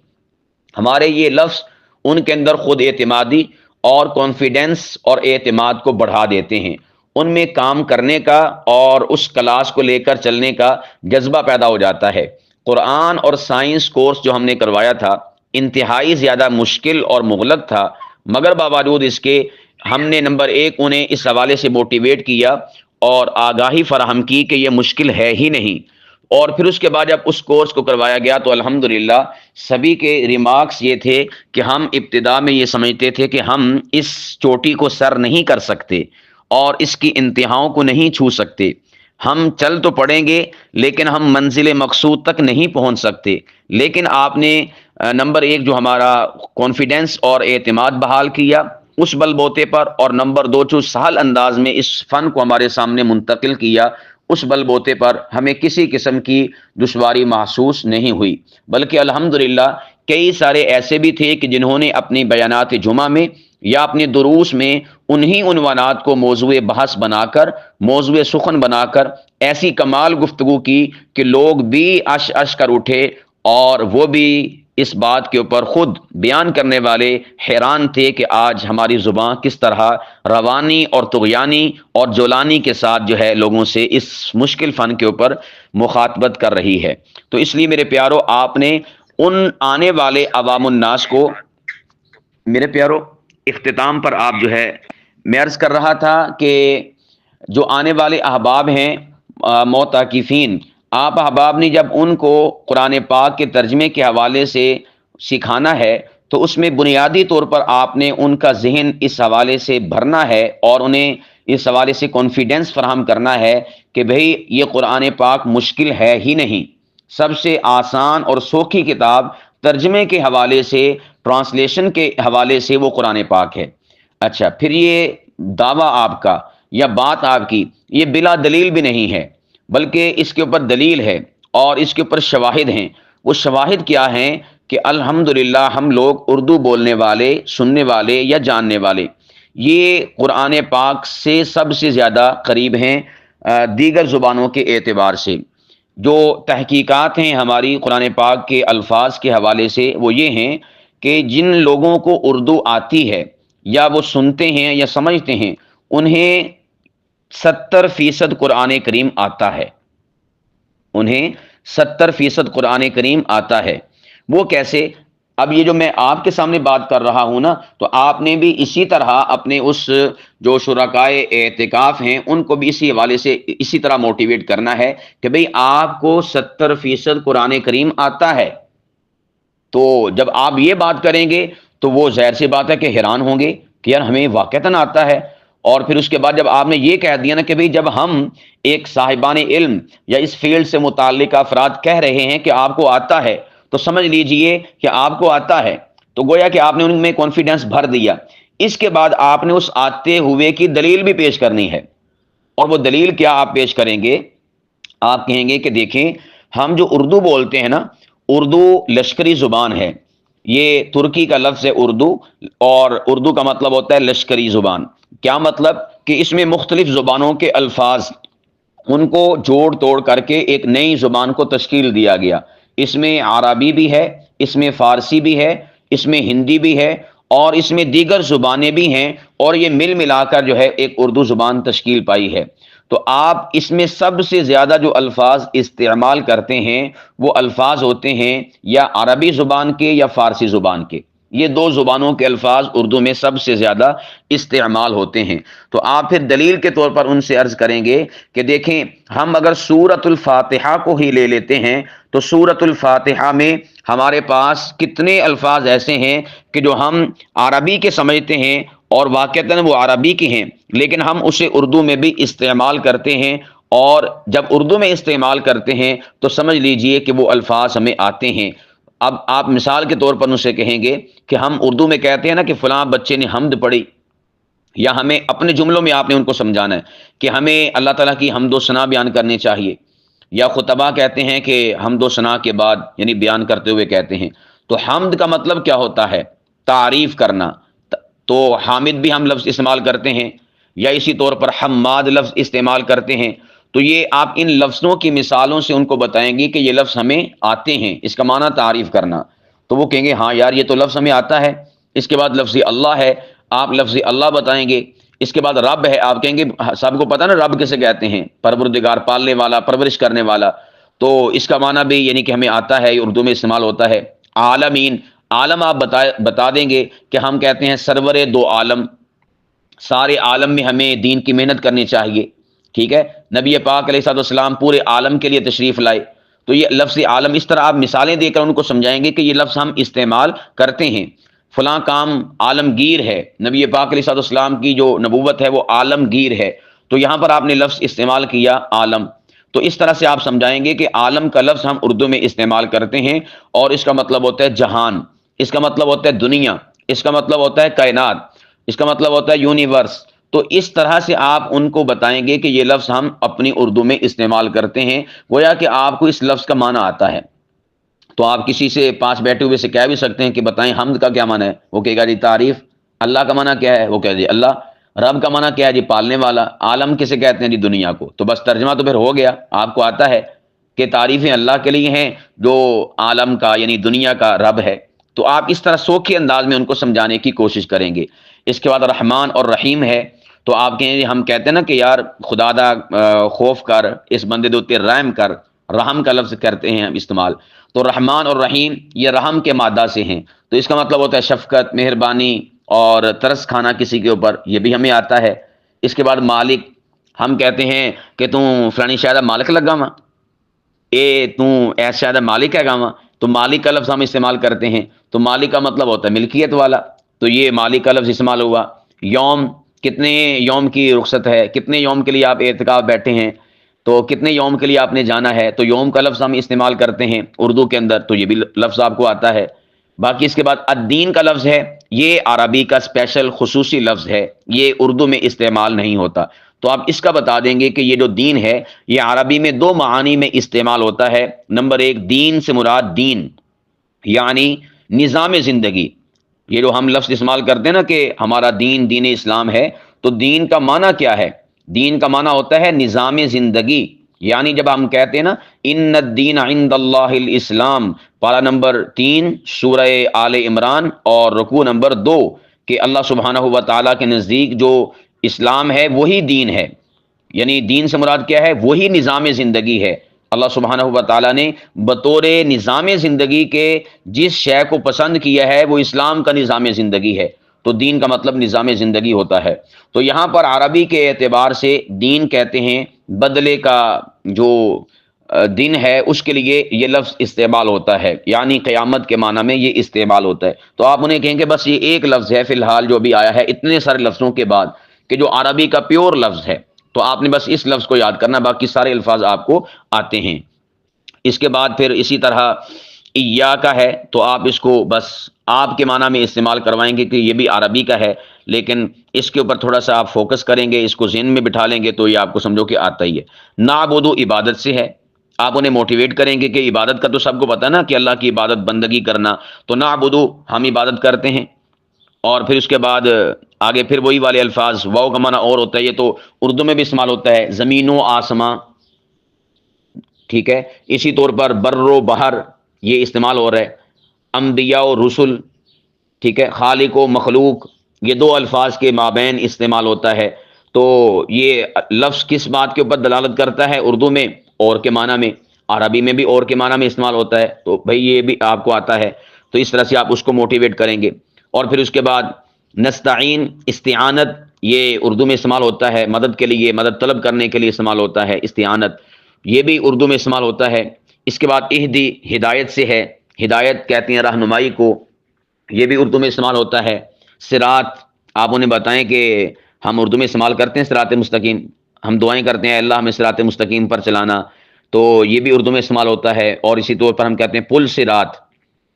ہمارے یہ لفظ ان کے اندر خود اعتمادی اور کانفیڈنس اور اعتماد کو بڑھا دیتے ہیں، ان میں کام کرنے کا اور اس کلاس کو لے کر چلنے کا جذبہ پیدا ہو جاتا ہے۔ قرآن اور سائنس کورس جو ہم نے کروایا تھا انتہائی زیادہ مشکل اور مغلق تھا، مگر باوجود اس کے ہم نے نمبر ایک انہیں اس حوالے سے موٹیویٹ کیا اور آگاہی فراہم کی کہ یہ مشکل ہے ہی نہیں۔ اور پھر اس کے بعد جب اس کورس کو کروایا گیا تو الحمدللہ سبھی کے ریمارکس یہ تھے کہ ہم ابتدا میں یہ سمجھتے تھے کہ ہم اس چوٹی کو سر نہیں کر سکتے اور اس کی انتہاؤں کو نہیں چھو سکتے، ہم چل تو پڑیں گے لیکن ہم منزل مقصود تک نہیں پہنچ سکتے۔ لیکن آپ نے نمبر ایک جو ہمارا کانفیڈنس اور اعتماد بحال کیا اس بل بوتے پر، اور نمبر دو جو سہل انداز میں اس فن کو ہمارے سامنے منتقل کیا اس بل بوتے پر ہمیں کسی قسم کی دشواری محسوس نہیں ہوئی، بلکہ الحمدللہ کئی سارے ایسے بھی تھے کہ جنہوں نے اپنی بیانات جمعہ میں یا اپنے دروس میں انہی عنوانات کو موضوع بحث بنا کر، موضوع سخن بنا کر ایسی کمال گفتگو کی کہ لوگ بھی اش اش کر اٹھے، اور وہ بھی اس بات کے اوپر خود بیان کرنے والے حیران تھے کہ آج ہماری زبان کس طرح روانی اور طغیانی اور جولانی کے ساتھ جو ہے لوگوں سے اس مشکل فن کے اوپر مخاطبت کر رہی ہے۔ تو اس لیے میرے پیارو آپ نے ان آنے والے عوام الناس کو، میرے پیارو اختتام پر آپ جو ہے، میں عرض کر رہا تھا کہ جو آنے والے احباب ہیں معتکفین، آپ احباب نے جب ان کو قرآن پاک کے ترجمے کے حوالے سے سکھانا ہے تو اس میں بنیادی طور پر آپ نے ان کا ذہن اس حوالے سے بھرنا ہے اور انہیں اس حوالے سے کانفیڈنس فراہم کرنا ہے کہ بھئی یہ قرآن پاک مشکل ہے ہی نہیں، سب سے آسان اور سوکھی کتاب ترجمے کے حوالے سے، ٹرانسلیشن کے حوالے سے وہ قرآن پاک ہے۔ اچھا، پھر یہ دعویٰ آپ کا یا بات آپ کی یہ بلا دلیل بھی نہیں ہے، بلکہ اس کے اوپر دلیل ہے اور اس کے اوپر شواہد ہیں۔ وہ شواہد کیا ہیں کہ الحمدللہ ہم لوگ اردو بولنے والے، سننے والے یا جاننے والے یہ قرآن پاک سے سب سے زیادہ قریب ہیں دیگر زبانوں کے اعتبار سے۔ جو تحقیقات ہیں ہماری قرآن پاک کے الفاظ کے حوالے سے وہ یہ ہیں کہ جن لوگوں کو اردو آتی ہے یا وہ سنتے ہیں یا سمجھتے ہیں، انہیں 70% قرآن کریم آتا ہے، انہیں 70% قرآن کریم آتا ہے۔ وہ کیسے؟ اب یہ جو میں آپ کے سامنے بات کر رہا ہوں نا، تو آپ نے بھی اسی طرح اپنے اس جو شرکائے اعتکاف ہیں ان کو بھی اسی حوالے سے اسی طرح موٹیویٹ کرنا ہے کہ بھئی آپ کو 70% قرآن کریم آتا ہے۔ تو جب آپ یہ بات کریں گے تو وہ ظاہر سی بات ہے کہ حیران ہوں گے کہ یار ہمیں واقعتاً آتا ہے۔ اور پھر اس کے بعد جب آپ نے یہ کہہ دیا نا کہ بھئی جب ہم ایک صاحبان علم یا اس فیلڈ سے متعلق افراد کہہ رہے ہیں کہ آپ کو آتا ہے، تو سمجھ لیجئے کہ آپ کو آتا ہے، تو گویا کہ آپ نے ان میں کانفیڈنس بھر دیا۔ اس کے بعد آپ نے اس آتے ہوئے کی دلیل بھی پیش کرنی ہے، اور وہ دلیل کیا آپ پیش کریں گے؟ آپ کہیں گے کہ دیکھیں ہم جو اردو بولتے ہیں نا، اردو لشکری زبان ہے، یہ ترکی کا لفظ ہے اردو، اور اردو کا مطلب ہوتا ہے لشکری زبان۔ کیا مطلب؟ کہ اس میں مختلف زبانوں کے الفاظ ان کو جوڑ توڑ کر کے ایک نئی زبان کو تشکیل دیا گیا۔ اس میں عربی بھی ہے، اس میں فارسی بھی ہے، اس میں ہندی بھی ہے، اور اس میں دیگر زبانیں بھی ہیں، اور یہ مل ملا کر جو ہے ایک اردو زبان تشکیل پائی ہے۔ تو آپ اس میں سب سے زیادہ جو الفاظ استعمال کرتے ہیں وہ الفاظ ہوتے ہیں یا عربی زبان کے یا فارسی زبان کے۔ یہ دو زبانوں کے الفاظ اردو میں سب سے زیادہ استعمال ہوتے ہیں۔ تو آپ پھر دلیل کے طور پر ان سے عرض کریں گے کہ دیکھیں ہم اگر سورۃ الفاتحہ کو ہی لے لیتے ہیں تو سورۃ الفاتحہ میں ہمارے پاس کتنے الفاظ ایسے ہیں کہ جو ہم عربی کے سمجھتے ہیں اور واقعتاً وہ عربی کے ہیں، لیکن ہم اسے اردو میں بھی استعمال کرتے ہیں، اور جب اردو میں استعمال کرتے ہیں تو سمجھ لیجئے کہ وہ الفاظ ہمیں آتے ہیں۔ اب آپ مثال کے طور پر ان سے کہیں گے کہ ہم اردو میں کہتے ہیں نا کہ فلاں بچے نے حمد پڑھی، یا ہمیں اپنے جملوں میں آپ نے ان کو سمجھانا ہے کہ ہمیں اللہ تعالیٰ کی حمد و ثنا بیان کرنی چاہیے، یا خطبہ کہتے ہیں کہ حمد و ثنا کے بعد یعنی بیان کرتے ہوئے کہتے ہیں۔ تو حمد کا مطلب کیا ہوتا ہے؟ تعریف کرنا، تو حامد بھی ہم لفظ استعمال کرتے ہیں، یا اسی طور پر حماد لفظ استعمال کرتے ہیں۔ تو یہ آپ ان لفظوں کی مثالوں سے ان کو بتائیں گے کہ یہ لفظ ہمیں آتے ہیں، اس کا معنی تعریف کرنا۔ تو وہ کہیں گے ہاں یار یہ تو لفظ ہمیں آتا ہے۔ اس کے بعد لفظ اللہ ہے، آپ لفظ اللہ بتائیں گے۔ اس کے بعد رب ہے، آپ کہیں گے سب کو پتہ نا رب کسے کہتے ہیں؟ پروردگار، پالنے والا، پرورش کرنے والا۔ تو اس کا معنی بھی یعنی کہ ہمیں آتا ہے، اردو میں استعمال ہوتا ہے۔ عالمین، عالم آپ بتا دیں گے کہ ہم کہتے ہیں سرور دو عالم، سارے عالم میں ہمیں دین کی محنت کرنی چاہیے، ٹھیک ہے۔ نبی پاک علیہ الصلوۃ والسلام پورے عالم کے لیے تشریف لائے، تو یہ لفظ عالم، اس طرح آپ مثالیں دے کر ان کو سمجھائیں گے کہ یہ لفظ ہم استعمال کرتے ہیں۔ فلاں کام عالمگیر ہے، نبی پاک علیہ الصلوۃ والسلام کی جو نبوت ہے وہ عالمگیر ہے، تو یہاں پر آپ نے لفظ استعمال کیا عالم۔ تو اس طرح سے آپ سمجھائیں گے کہ عالم کا لفظ ہم اردو میں استعمال کرتے ہیں، اور اس کا مطلب ہوتا ہے جہان، اس کا مطلب ہوتا ہے دنیا، اس کا مطلب ہوتا ہے کائنات، اس کا مطلب ہوتا ہے یونیورس۔ تو اس طرح سے آپ ان کو بتائیں گے کہ یہ لفظ ہم اپنی اردو میں استعمال کرتے ہیں، گویا کہ آپ کو اس لفظ کا معنی آتا ہے۔ تو آپ کسی سے پاس بیٹھے ہوئے سے کہہ بھی سکتے ہیں کہ بتائیں حمد کا کیا معنی ہے، وہ کہے گا جی تعریف۔ اللہ کا معنی کیا ہے، وہ کہے جی اللہ۔ رب کا معنی کیا ہے جی پالنے والا۔ عالم کسے کہتے ہیں جی دنیا کو۔ تو بس ترجمہ تو پھر ہو گیا، آپ کو آتا ہے کہ تعریفیں اللہ کے لیے ہیں جو عالم کا یعنی دنیا کا رب ہے۔ تو آپ اس طرح سوکھے انداز میں ان کو سمجھانے کی کوشش کریں گے۔ اس کے بعد رحمان اور رحیم ہے، تو آپ کہیں ہم کہتے ہیں نا کہ یار خدا دا خوف کر، اس بندے دے اوتے رحم کر، رحم کا لفظ کرتے ہیں ہم استعمال، تو رحمان اور رحیم یہ رحم کے مادہ سے ہیں، تو اس کا مطلب ہوتا ہے شفقت، مہربانی اور ترس کھانا کسی کے اوپر، یہ بھی ہمیں آتا ہے۔ اس کے بعد مالک، ہم کہتے ہیں کہ تم فلانی شاید مالک لگا ہوا، اے تو ایسا شاید مالک ہے گاواں، تو مالک کا لفظ ہم استعمال کرتے ہیں، تو مالک کا مطلب ہوتا ہے ملکیت والا، تو یہ مالک کا لفظ استعمال ہوا۔ یوم، کتنے یوم کی رخصت ہے، کتنے یوم کے لیے آپ اعتکاف بیٹھے ہیں، تو کتنے یوم کے لیے آپ نے جانا ہے، تو یوم کا لفظ ہم استعمال کرتے ہیں اردو کے اندر، تو یہ بھی لفظ آپ کو آتا ہے۔ باقی اس کے بعد الدین کا لفظ ہے، یہ عربی کا اسپیشل خصوصی لفظ ہے، یہ اردو میں استعمال نہیں ہوتا، تو آپ اس کا بتا دیں گے کہ یہ جو دین ہے یہ عربی میں دو معانی میں استعمال ہوتا ہے۔ نمبر ایک، دین سے مراد دین یعنی نظام زندگی، یہ جو ہم لفظ استعمال کرتے ہیں نا کہ ہمارا دین دین اسلام ہے، تو دین کا معنی کیا ہے؟ دین کا معنی ہوتا ہے نظام زندگی، یعنی جب ہم کہتے ہیں نا ان الدین عند اللہ الاسلام، پارہ نمبر 3 سورہ آل عمران اور رکوع نمبر 2، کہ اللہ سبحانہ و تعالیٰ کے نزدیک جو اسلام ہے وہی دین ہے، یعنی دین سے مراد کیا ہے؟ وہی نظام زندگی ہے۔ اللہ سبحانہ و تعالیٰ نے بطور نظام زندگی کے جس شے کو پسند کیا ہے وہ اسلام کا نظام زندگی ہے، تو دین کا مطلب نظام زندگی ہوتا ہے۔ تو یہاں پر عربی کے اعتبار سے دین کہتے ہیں بدلے کا جو دن ہے، اس کے لیے یہ لفظ استعمال ہوتا ہے، یعنی قیامت کے معنی میں یہ استعمال ہوتا ہے۔ تو آپ انہیں کہیں کہ بس یہ ایک لفظ ہے فی الحال جو بھی آیا ہے اتنے سارے لفظوں کے بعد، کہ جو عربی کا پیور لفظ ہے، تو آپ نے بس اس لفظ کو یاد کرنا، باقی سارے الفاظ آپ کو آتے ہیں۔ اس کے بعد پھر اسی طرح یا کا ہے، تو آپ اس کو بس آپ کے معنی میں استعمال کروائیں گے کہ یہ بھی عربی کا ہے، لیکن اس کے اوپر تھوڑا سا آپ فوکس کریں گے، اس کو ذہن میں بٹھا لیں گے تو یہ آپ کو سمجھو کہ آتا ہی ہے۔ نعبدو عبادت سے ہے، آپ انہیں موٹیویٹ کریں گے کہ عبادت کا تو سب کو پتہ ہے نا کہ اللہ کی عبادت بندگی کرنا، تو نعبدو ہم عبادت کرتے ہیں، اور پھر اس کے بعد آگے پھر وہی والے الفاظ، واو کا معنی اور ہوتا ہے، یہ تو اردو میں بھی استعمال ہوتا ہے، زمین و آسماں، ٹھیک ہے۔ اسی طور پر بر و بحر یہ استعمال ہو رہا ہے، انبیاء و رسل، ٹھیک ہے، خالق و مخلوق، یہ دو الفاظ کے مابین استعمال ہوتا ہے۔ تو یہ لفظ کس بات کے اوپر دلالت کرتا ہے؟ اردو میں اور کے معنی میں، عربی میں بھی اور کے معنی میں استعمال ہوتا ہے، تو بھئی یہ بھی آپ کو آتا ہے، تو اس طرح سے آپ اس کو موٹیویٹ کریں گے۔ اور پھر اس کے بعد نستعین، استعانت، یہ اردو میں استعمال ہوتا ہے مدد کے لیے، مدد طلب کرنے کے لیے استعمال ہوتا ہے استعانت، یہ بھی اردو میں استعمال ہوتا ہے۔ اس کے بعد اہدی، ہدایت سے ہے، ہدایت کہتے ہیں رہنمائی کو، یہ بھی اردو میں استعمال ہوتا ہے۔ صراط، آپ انہیں بتائیں کہ ہم اردو میں استعمال کرتے ہیں صراط مستقیم، ہم دعائیں کرتے ہیں اللہ ہمیں صراط مستقیم پر چلانا، تو یہ بھی اردو میں استعمال ہوتا ہے۔ اور اسی طور پر ہم کہتے ہیں پل صراط،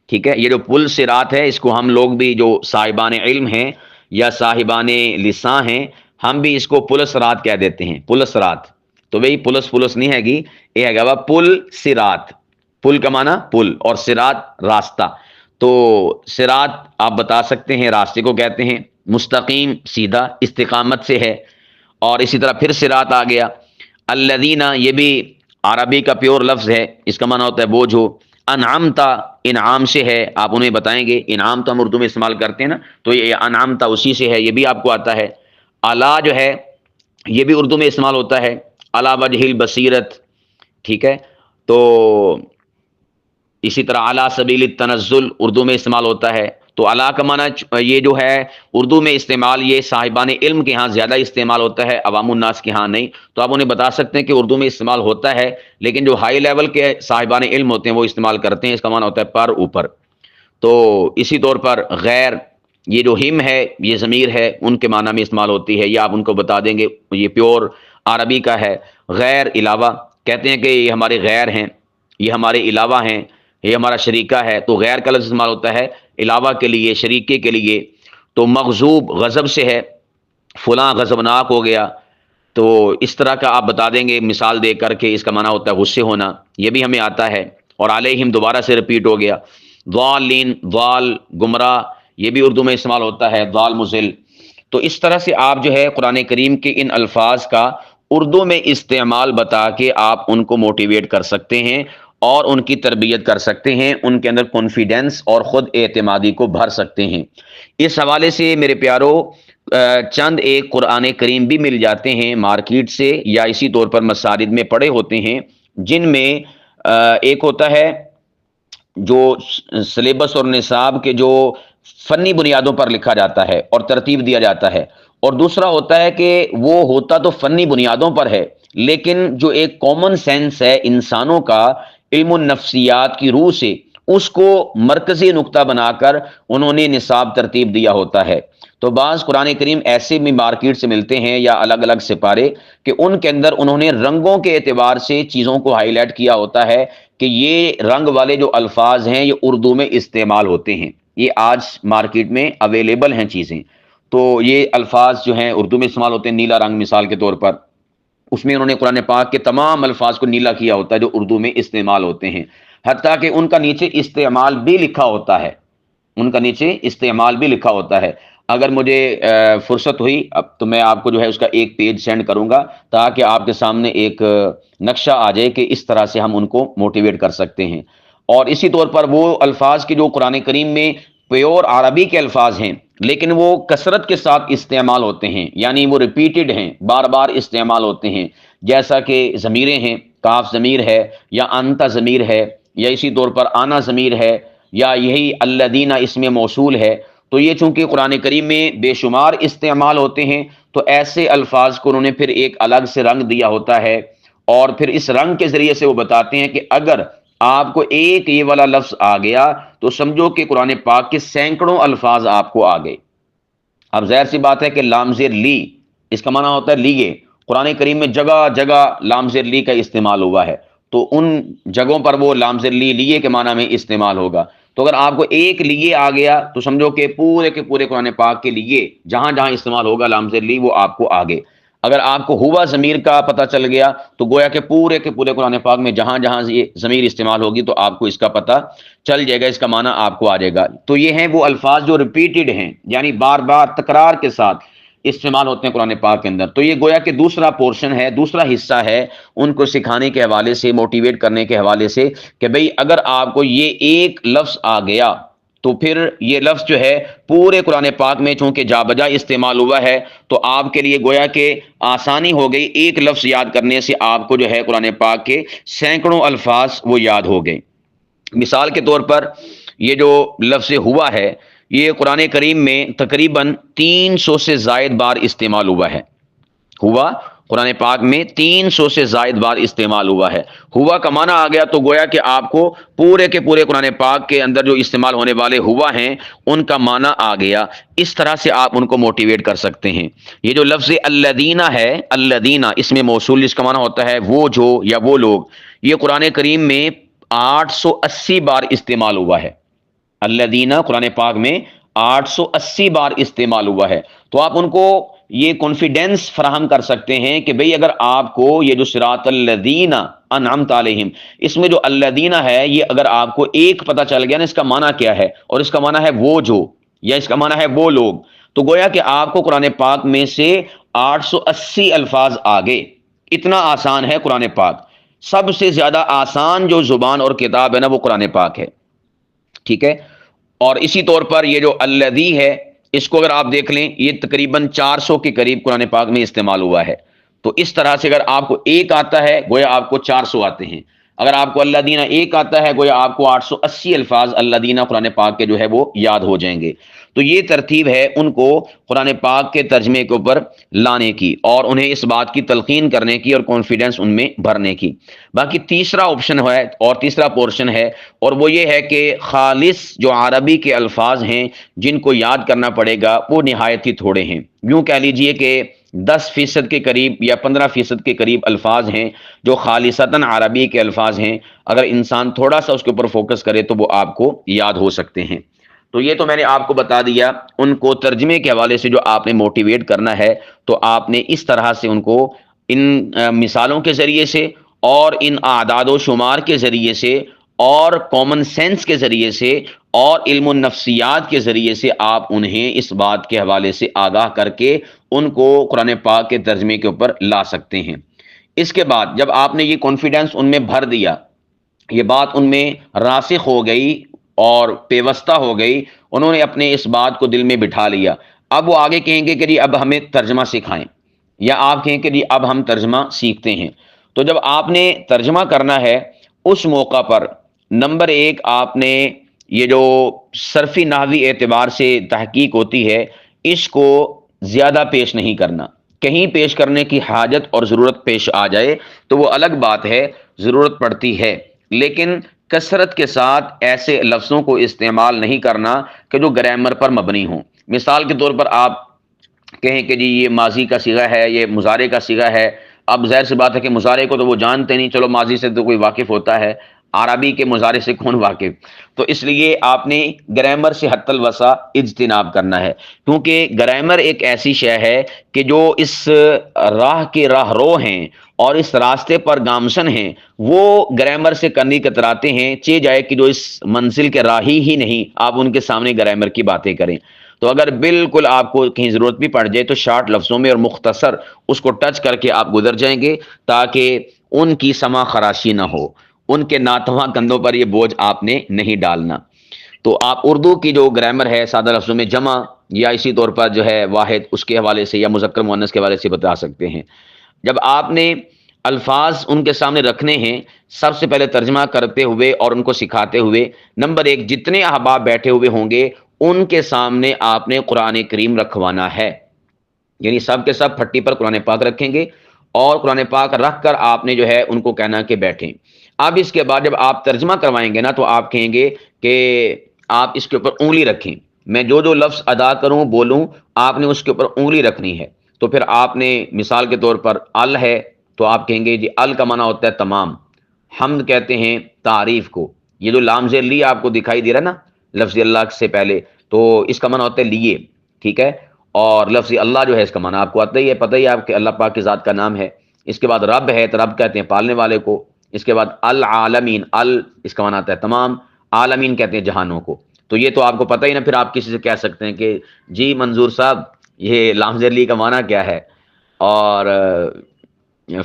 ٹھیک ہے، یہ جو پل صراط ہے اس کو ہم لوگ بھی جو صاحبان علم ہیں یا صاحبان لساں ہیں، ہم بھی اس کو پل صراط کہہ دیتے ہیں، پل صراط، تو بھئی پلس پلس نہیں ہے گی، یہ ہے گا پل صراط، پل کا معنی پل اور صراط راستہ، تو صراط آپ بتا سکتے ہیں راستے کو کہتے ہیں، مستقیم سیدھا استقامت سے ہے۔ اور اسی طرح پھر صراط آ گیا، الذین، یہ بھی عربی کا پیور لفظ ہے، اس کا معنی ہوتا ہے بوجھ ہو۔ انعمتا، انعام سے ہے، آپ انہیں بتائیں گے، انعام تو ہم اردو میں استعمال کرتے ہیں نا، تو یہ انعمتا اسی سے ہے، یہ بھی آپ کو آتا ہے۔ اعلیٰ جو ہے یہ بھی اردو میں استعمال ہوتا ہے، علی وجہ البصیرت، ٹھیک ہے، تو اسی طرح علی سبیل التنزل اردو میں استعمال ہوتا ہے۔ تو علی کا معنی یہ جو ہے اردو میں استعمال، یہ صاحبان علم کے ہاں زیادہ استعمال ہوتا ہے، عوام الناس کے ہاں نہیں، تو آپ انہیں بتا سکتے ہیں کہ اردو میں استعمال ہوتا ہے، لیکن جو ہائی لیول کے صاحبان علم ہوتے ہیں وہ استعمال کرتے ہیں، اس کا معنی ہوتا ہے پر، اوپر۔ تو اسی طور پر غیر، یہ جو ہم ہے یہ ضمیر ہے، ان کے معنی میں استعمال ہوتی ہے، یہ آپ ان کو بتا دیں گے، یہ پیور عربی کا ہے۔ غیر، علاوہ، کہتے ہیں کہ یہ ہمارے غیر ہیں، یہ ہمارے علاوہ ہیں، یہ ہمارا شریکہ ہے، تو غیر کا لفظ استعمال ہوتا ہے علاوہ کے لیے، شریکے کے لیے۔ تو مغضوب، غضب سے ہے، فلاں غضبناک ہو گیا، تو اس طرح کا آپ بتا دیں گے مثال دے کر کے، اس کا معنی ہوتا ہے غصے ہونا، یہ بھی ہمیں آتا ہے۔ اور علیہم دوبارہ سے رپیٹ ہو گیا۔ ضالین، ضال گمراہ، یہ بھی اردو میں استعمال ہوتا ہے، ضال مضل۔ تو اس طرح سے آپ جو ہے قرآن کریم کے ان الفاظ کا اردو میں استعمال بتا کے آپ ان کو موٹیویٹ کر سکتے ہیں اور ان کی تربیت کر سکتے ہیں، ان کے اندر کانفیڈنس اور خود اعتمادی کو بھر سکتے ہیں۔ اس حوالے سے میرے پیارو چند ایک قرآن کریم بھی مل جاتے ہیں مارکیٹ سے یا اسی طور پر مساجد میں پڑے ہوتے ہیں، جن میں ایک ہوتا ہے جو سلیبس اور نصاب کے جو فنی بنیادوں پر لکھا جاتا ہے اور ترتیب دیا جاتا ہے، اور دوسرا ہوتا ہے کہ وہ ہوتا تو فنی بنیادوں پر ہے، لیکن جو ایک کامن سینس ہے انسانوں کا، علم النفسیات کی روح سے، اس کو مرکزی نقطہ بنا کر انہوں نے نصاب ترتیب دیا ہوتا ہے۔ تو بعض قرآن کریم ایسے بھی مارکیٹ سے ملتے ہیں یا الگ الگ سپارے کہ ان کے اندر انہوں نے رنگوں کے اعتبار سے چیزوں کو ہائی لائٹ کیا ہوتا ہے کہ یہ رنگ والے جو الفاظ ہیں یہ اردو میں استعمال ہوتے ہیں، یہ آج مارکیٹ میں اویلیبل ہیں چیزیں۔ تو یہ الفاظ جو ہیں اردو میں استعمال ہوتے ہیں، نیلا رنگ مثال کے طور پر، اس میں انہوں نے قرآن پاک کے تمام الفاظ کو نیلا کیا ہوتا ہے جو اردو میں استعمال ہوتے ہیں، حتیٰ کہ ان کا نیچے استعمال بھی لکھا ہوتا ہے، ان کا نیچے استعمال بھی لکھا ہوتا ہے۔ اگر مجھے فرصت ہوئی اب تو میں آپ کو جو ہے اس کا ایک پیج سینڈ کروں گا تاکہ آپ کے سامنے ایک نقشہ آ جائے کہ اس طرح سے ہم ان کو موٹیویٹ کر سکتے ہیں۔ اور اسی طور پر وہ الفاظ کے جو قرآن کریم میں پیور عربی کے الفاظ ہیں لیکن وہ کثرت کے ساتھ استعمال ہوتے ہیں، یعنی وہ ریپیٹڈ ہیں، بار بار استعمال ہوتے ہیں، جیسا کہ ضمیریں ہیں، کاف ضمیر ہے یا انتا ضمیر ہے یا اسی طور پر آنا ضمیر ہے یا یہی الذین اسم موصول ہے۔ تو یہ چونکہ قرآن کریم میں بے شمار استعمال ہوتے ہیں تو ایسے الفاظ کو انہوں نے پھر ایک الگ سے رنگ دیا ہوتا ہے، اور پھر اس رنگ کے ذریعے سے وہ بتاتے ہیں کہ اگر آپ کو ایک یہ والا لفظ آ گیا تو سمجھو کہ قرآن پاک کے سینکڑوں الفاظ آپ کو آ گئے۔ اب ظاہر سی بات ہے کہ لام زیر لی، اس کا معنی ہوتا ہے لیے، قرآن کریم میں جگہ جگہ لام زیر لی کا استعمال ہوا ہے، تو ان جگہوں پر وہ لام زیر لی لیے کے معنی میں استعمال ہوگا۔ تو اگر آپ کو ایک لیے آ گیا تو سمجھو کہ پورے کے پورے قرآن پاک کے لیے جہاں جہاں استعمال ہوگا لام زیر لی وہ آپ کو آگے۔ اگر آپ کو ہوا ضمیر کا پتہ چل گیا تو گویا کہ پورے کے پورے قرآن پاک میں جہاں جہاں یہ ضمیر استعمال ہوگی تو آپ کو اس کا پتہ چل جائے گا، اس کا معنی آپ کو آ جائے گا۔ تو یہ ہیں وہ الفاظ جو ریپیٹڈ ہیں، یعنی بار بار تکرار کے ساتھ استعمال ہوتے ہیں قرآن پاک کے اندر۔ تو یہ گویا کہ دوسرا پورشن ہے، دوسرا حصہ ہے ان کو سکھانے کے حوالے سے، موٹیویٹ کرنے کے حوالے سے کہ بھئی اگر آپ کو یہ ایک لفظ آ گیا تو پھر یہ لفظ جو ہے پورے قرآن پاک میں چونکہ جا بجا استعمال ہوا ہے تو آپ کے لیے گویا کہ آسانی ہو گئی، ایک لفظ یاد کرنے سے آپ کو جو ہے قرآن پاک کے سینکڑوں الفاظ وہ یاد ہو گئے۔ مثال کے طور پر یہ جو لفظ ہوا ہے یہ قرآن کریم میں تقریباً 300 سے زائد بار استعمال ہوا ہے۔ ہوا قرآن پاک میں 300 سے زائد بار استعمال ہوا ہے۔ ہوا کا معنی آ گیا تو گویا کہ آپ کو پورے کے پورے قرآن پاک کے اندر جو استعمال ہونے والے ہوا ہیں ان کا معنی آ گیا۔ اس طرح سے آپ ان کو موٹیویٹ کر سکتے ہیں۔ یہ جو لفظ الذین ہے، الذین اس میں موصول جس کا معنی ہوتا ہے وہ جو یا وہ لوگ، یہ قرآن کریم میں 880 بار استعمال ہوا ہے۔ الذین قرآن پاک میں 880 بار استعمال ہوا ہے۔ تو آپ ان کو یہ کانفیڈنس فراہم کر سکتے ہیں کہ بھئی اگر آپ کو یہ جو صراط الذین انعمت علیہم، اس میں جو الذین ہے یہ اگر آپ کو ایک پتہ چل گیا نا اس کا معنی کیا ہے، اور اس کا معنی ہے وہ جو یا اس کا معنی ہے وہ لوگ، تو گویا کہ آپ کو قرآن پاک میں سے 880 الفاظ آگے۔ اتنا آسان ہے قرآن پاک، سب سے زیادہ آسان جو زبان اور کتاب ہے نا وہ قرآن پاک ہے، ٹھیک ہے۔ اور اسی طور پر یہ جو الذی ہے اس کو اگر آپ دیکھ لیں یہ تقریباً 400 کے قریب قرآن پاک میں استعمال ہوا ہے۔ تو اس طرح سے اگر آپ کو ایک آتا ہے گویا آپ کو 400 آتے ہیں، اگر آپ کو الذین ایک آتا ہے گویا آپ کو 880 الفاظ الذین قرآن پاک کے جو ہے وہ یاد ہو جائیں گے۔ تو یہ ترتیب ہے ان کو قرآن پاک کے ترجمے کے اوپر لانے کی اور انہیں اس بات کی تلقین کرنے کی اور کانفیڈنس ان میں بھرنے کی۔ باقی تیسرا آپشن ہے اور تیسرا پورشن ہے، اور وہ یہ ہے کہ خالص جو عربی کے الفاظ ہیں جن کو یاد کرنا پڑے گا وہ نہایت ہی تھوڑے ہیں۔ یوں کہہ لیجئے کہ 10% کے قریب یا 15% کے قریب الفاظ ہیں جو خالصتاً عربی کے الفاظ ہیں، اگر انسان تھوڑا سا اس کے اوپر فوکس کرے تو وہ آپ کو یاد ہو سکتے ہیں۔ تو یہ تو میں نے آپ کو بتا دیا، ان کو ترجمے کے حوالے سے جو آپ نے موٹیویٹ کرنا ہے تو آپ نے اس طرح سے ان کو ان مثالوں کے ذریعے سے اور ان اعداد و شمار کے ذریعے سے اور کامن سینس کے ذریعے سے اور علم النفسیات کے ذریعے سے آپ انہیں اس بات کے حوالے سے آگاہ کر کے ان کو قرآن پاک کے ترجمے کے اوپر لا سکتے ہیں۔ اس کے بعد جب آپ نے یہ کانفیڈنس ان میں بھر دیا، یہ بات ان میں راسخ ہو گئی اور پیوستہ ہو گئی، انہوں نے اپنے اس بات کو دل میں بٹھا لیا، اب وہ آگے کہیں گے کہ جی اب ہمیں ترجمہ سکھائیں، یا آپ کہیں کہ جی اب ہم ترجمہ سیکھتے ہیں۔ تو جب آپ نے ترجمہ کرنا ہے اس موقع پر نمبر ایک آپ نے یہ جو صرفی نحوی اعتبار سے تحقیق ہوتی ہے اس کو زیادہ پیش نہیں کرنا. کہیں پیش کرنے کی حاجت اور ضرورت پیش آ جائے تو وہ الگ بات ہے، ضرورت پڑتی ہے، لیکن کثرت کے ساتھ ایسے لفظوں کو استعمال نہیں کرنا کہ جو گرامر پر مبنی ہوں. مثال کے طور پر آپ کہیں کہ جی یہ ماضی کا صیغہ ہے، یہ مضارع کا صیغہ ہے. اب ظاہر سی بات ہے کہ مضارع کو تو وہ جانتے نہیں، چلو ماضی سے تو کوئی واقف ہوتا ہے، عربی کے مضارع سے کون واقف؟ تو اس لیے آپ نے گرامر سے حتی الوسع اجتناب کرنا ہے، کیونکہ گرامر ایک ایسی شے ہے کہ جو اس راہ کے راہ رو ہیں اور اس راستے پر گامشن ہیں، وہ گرامر سے کنی کتراتے ہیں، چہ جائے کہ جو اس منزل کے راہی ہی نہیں آپ ان کے سامنے گرامر کی باتیں کریں. تو اگر بالکل آپ کو کہیں ضرورت بھی پڑ جائے تو شارٹ لفظوں میں اور مختصر اس کو ٹچ کر کے آپ گزر جائیں گے، تاکہ ان کی سما خراشی نہ ہو، ان کے ناتواں کندھوں پر یہ بوجھ آپ نے نہیں ڈالنا. تو آپ اردو کی جو گرامر ہے سادہ لفظوں میں جمع یا اسی طور پر جو ہے واحد اس کے حوالے سے یا مذکر مؤنث کے حوالے سے بتا سکتے ہیں. جب آپ نے الفاظ ان کے سامنے رکھنے ہیں، سب سے پہلے ترجمہ کرتے ہوئے اور ان کو سکھاتے ہوئے نمبر ایک جتنے احباب بیٹھے ہوئے ہوں گے ان کے سامنے آپ نے قرآن کریم رکھوانا ہے، یعنی سب کے سب پھٹی پر قرآن پاک رکھیں گے اور قرآن پاک رکھ کر آپ نے جو ہے ان کو کہنا کہ بیٹھیں. اب اس کے بعد جب آپ ترجمہ کروائیں گے نا تو آپ کہیں گے کہ آپ اس کے اوپر انگلی رکھیں، میں جو جو لفظ ادا کروں بولوں آپ نے اس کے اوپر انگلی رکھنی ہے. تو پھر آپ نے مثال کے طور پر ال ہے تو آپ کہیں گے جی ال کا معنی ہوتا ہے تمام. حمد کہتے ہیں تعریف کو، یہ جو لام زیر لی آپ کو دکھائی دے رہا نا لفظ اللہ سے پہلے، تو اس کا معنی ہوتا ہے لیے، ٹھیک ہے. اور لفظ اللہ جو ہے اس کا معنی آپ کو آتا ہی ہے، پتہ ہی آپ کہ اللہ پاک کی ذات کا نام ہے. اس کے بعد رب ہے تو رب کہتے ہیں پالنے والے کو. اس کے بعد العالمین، اس کا معنی آتا ہے تمام، عالمین کہتے ہیں جہانوں کو. تو یہ تو آپ کو پتہ ہی نا، پھر آپ کسی سے کہہ سکتے ہیں کہ جی منظور صاحب یہ لام زیر لی کا معنی کیا ہے، اور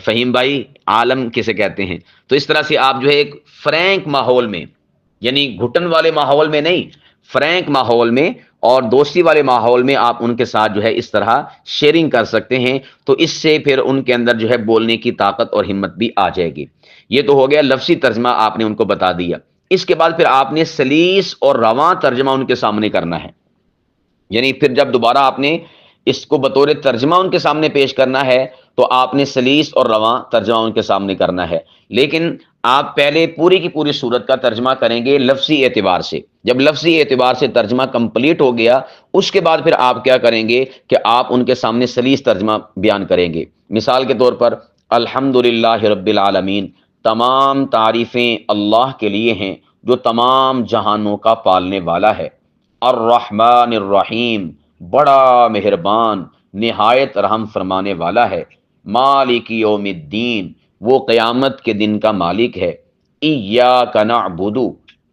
فہیم بھائی عالم کسے کہتے ہیں. تو اس طرح سے آپ جو ہے ایک فرینک ماحول میں، یعنی گھٹن والے ماحول میں نہیں، فرینک ماحول میں اور دوستی والے ماحول میں آپ ان کے ساتھ جو ہے اس طرح شیئرنگ کر سکتے ہیں. تو اس سے پھر ان کے اندر جو ہے بولنے کی طاقت اور ہمت بھی آ جائے گی. یہ تو ہو گیا لفظی ترجمہ آپ نے ان کو بتا دیا. اس کے بعد پھر آپ نے سلیس اور رواں ترجمہ ان کے سامنے کرنا ہے، یعنی پھر جب دوبارہ آپ نے اس کو بطور ترجمہ ان کے سامنے پیش کرنا ہے تو آپ نے سلیس اور رواں ترجمہ ان کے سامنے کرنا ہے. لیکن آپ پہلے پوری کی پوری صورت کا ترجمہ کریں گے لفظی اعتبار سے. جب لفظی اعتبار سے ترجمہ کمپلیٹ ہو گیا اس کے بعد پھر آپ کیا کریں گے کہ آپ ان کے سامنے سلیس ترجمہ بیان کریں گے. مثال کے طور پر الحمدللہ رب العالمین، تمام تعریفیں اللہ کے لیے ہیں جو تمام جہانوں کا پالنے والا ہے. الرحمن الرحیم، بڑا مہربان نہایت رحم فرمانے والا ہے. مالک یوم الدین، وہ قیامت کے دن کا مالک ہے. ایاک نعبد،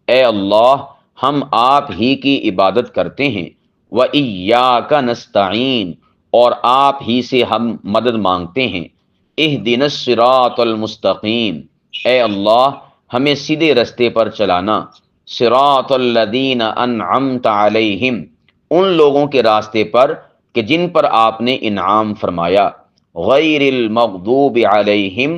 اے اللہ ہم آپ ہی کی عبادت کرتے ہیں. و ایاک نستعین، اور آپ ہی سے ہم مدد مانگتے ہیں. اہدنا الصراط المستقیم، اے اللہ ہمیں سیدھے رستے پر چلانا. صراط الذین انعمت علیہم، ان لوگوں کے راستے پر کہ جن پر آپ نے انعام فرمایا. غیر المغضوب علیہم،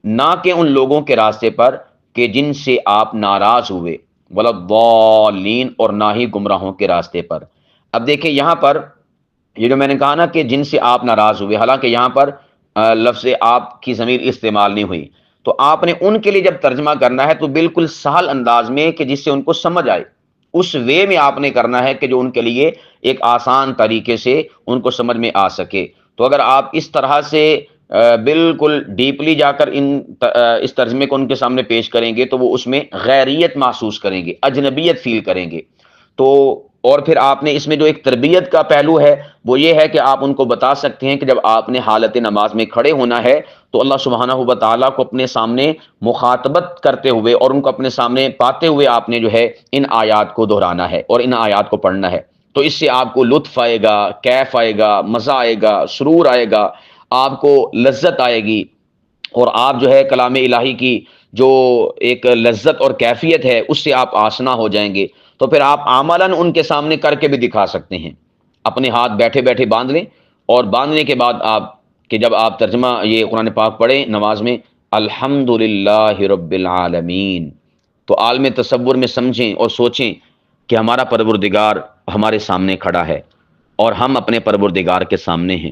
نہ کہ ان لوگوں کے راستے پر کہ جن سے آپ ناراض ہوئے. ولا الضالین، اور نہ ہی گمراہوں کے راستے پر. اب دیکھیں یہاں پر یہ جو میں نے کہا نا کہ جن سے آپ ناراض ہوئے، حالانکہ یہاں پر لفظ آپ کی ضمیر استعمال نہیں ہوئی، تو آپ نے ان کے لیے جب ترجمہ کرنا ہے تو بالکل سہل انداز میں کہ جس سے ان کو سمجھ آئے، اس وے میں آپ نے کرنا ہے کہ جو ان کے لیے ایک آسان طریقے سے ان کو سمجھ میں آ سکے. تو اگر آپ اس طرح سے بالکل ڈیپلی جا کر اس ترجمے کو ان کے سامنے پیش کریں گے تو وہ اس میں غیریت محسوس کریں گے، اجنبیت فیل کریں گے. تو اور پھر آپ نے اس میں جو ایک تربیت کا پہلو ہے وہ یہ ہے کہ آپ ان کو بتا سکتے ہیں کہ جب آپ نے حالت نماز میں کھڑے ہونا ہے تو اللہ سبحانہ و تعالیٰ کو اپنے سامنے مخاطبت کرتے ہوئے اور ان کو اپنے سامنے پاتے ہوئے آپ نے جو ہے ان آیات کو دہرانا ہے اور ان آیات کو پڑھنا ہے. تو اس سے آپ کو لطف آئے گا، کیف آئے گا، مزہ آئے گا، سرور آئے گا، آپ کو لذت آئے گی، اور آپ جو ہے کلام الہی کی جو ایک لذت اور کیفیت ہے اس سے آپ آشنا ہو جائیں گے. تو پھر آپ عملاً ان کے سامنے کر کے بھی دکھا سکتے ہیں. اپنے ہاتھ بیٹھے بیٹھے باندھ لیں، اور باندھنے کے بعد آپ کہ جب آپ ترجمہ یہ قرآن پاک پڑھیں نماز میں الحمدللہ رب العالمین۔ تو عالم تصور میں سمجھیں اور سوچیں کہ ہمارا پروردگار ہمارے سامنے کھڑا ہے اور ہم اپنے پروردگار کے سامنے ہیں،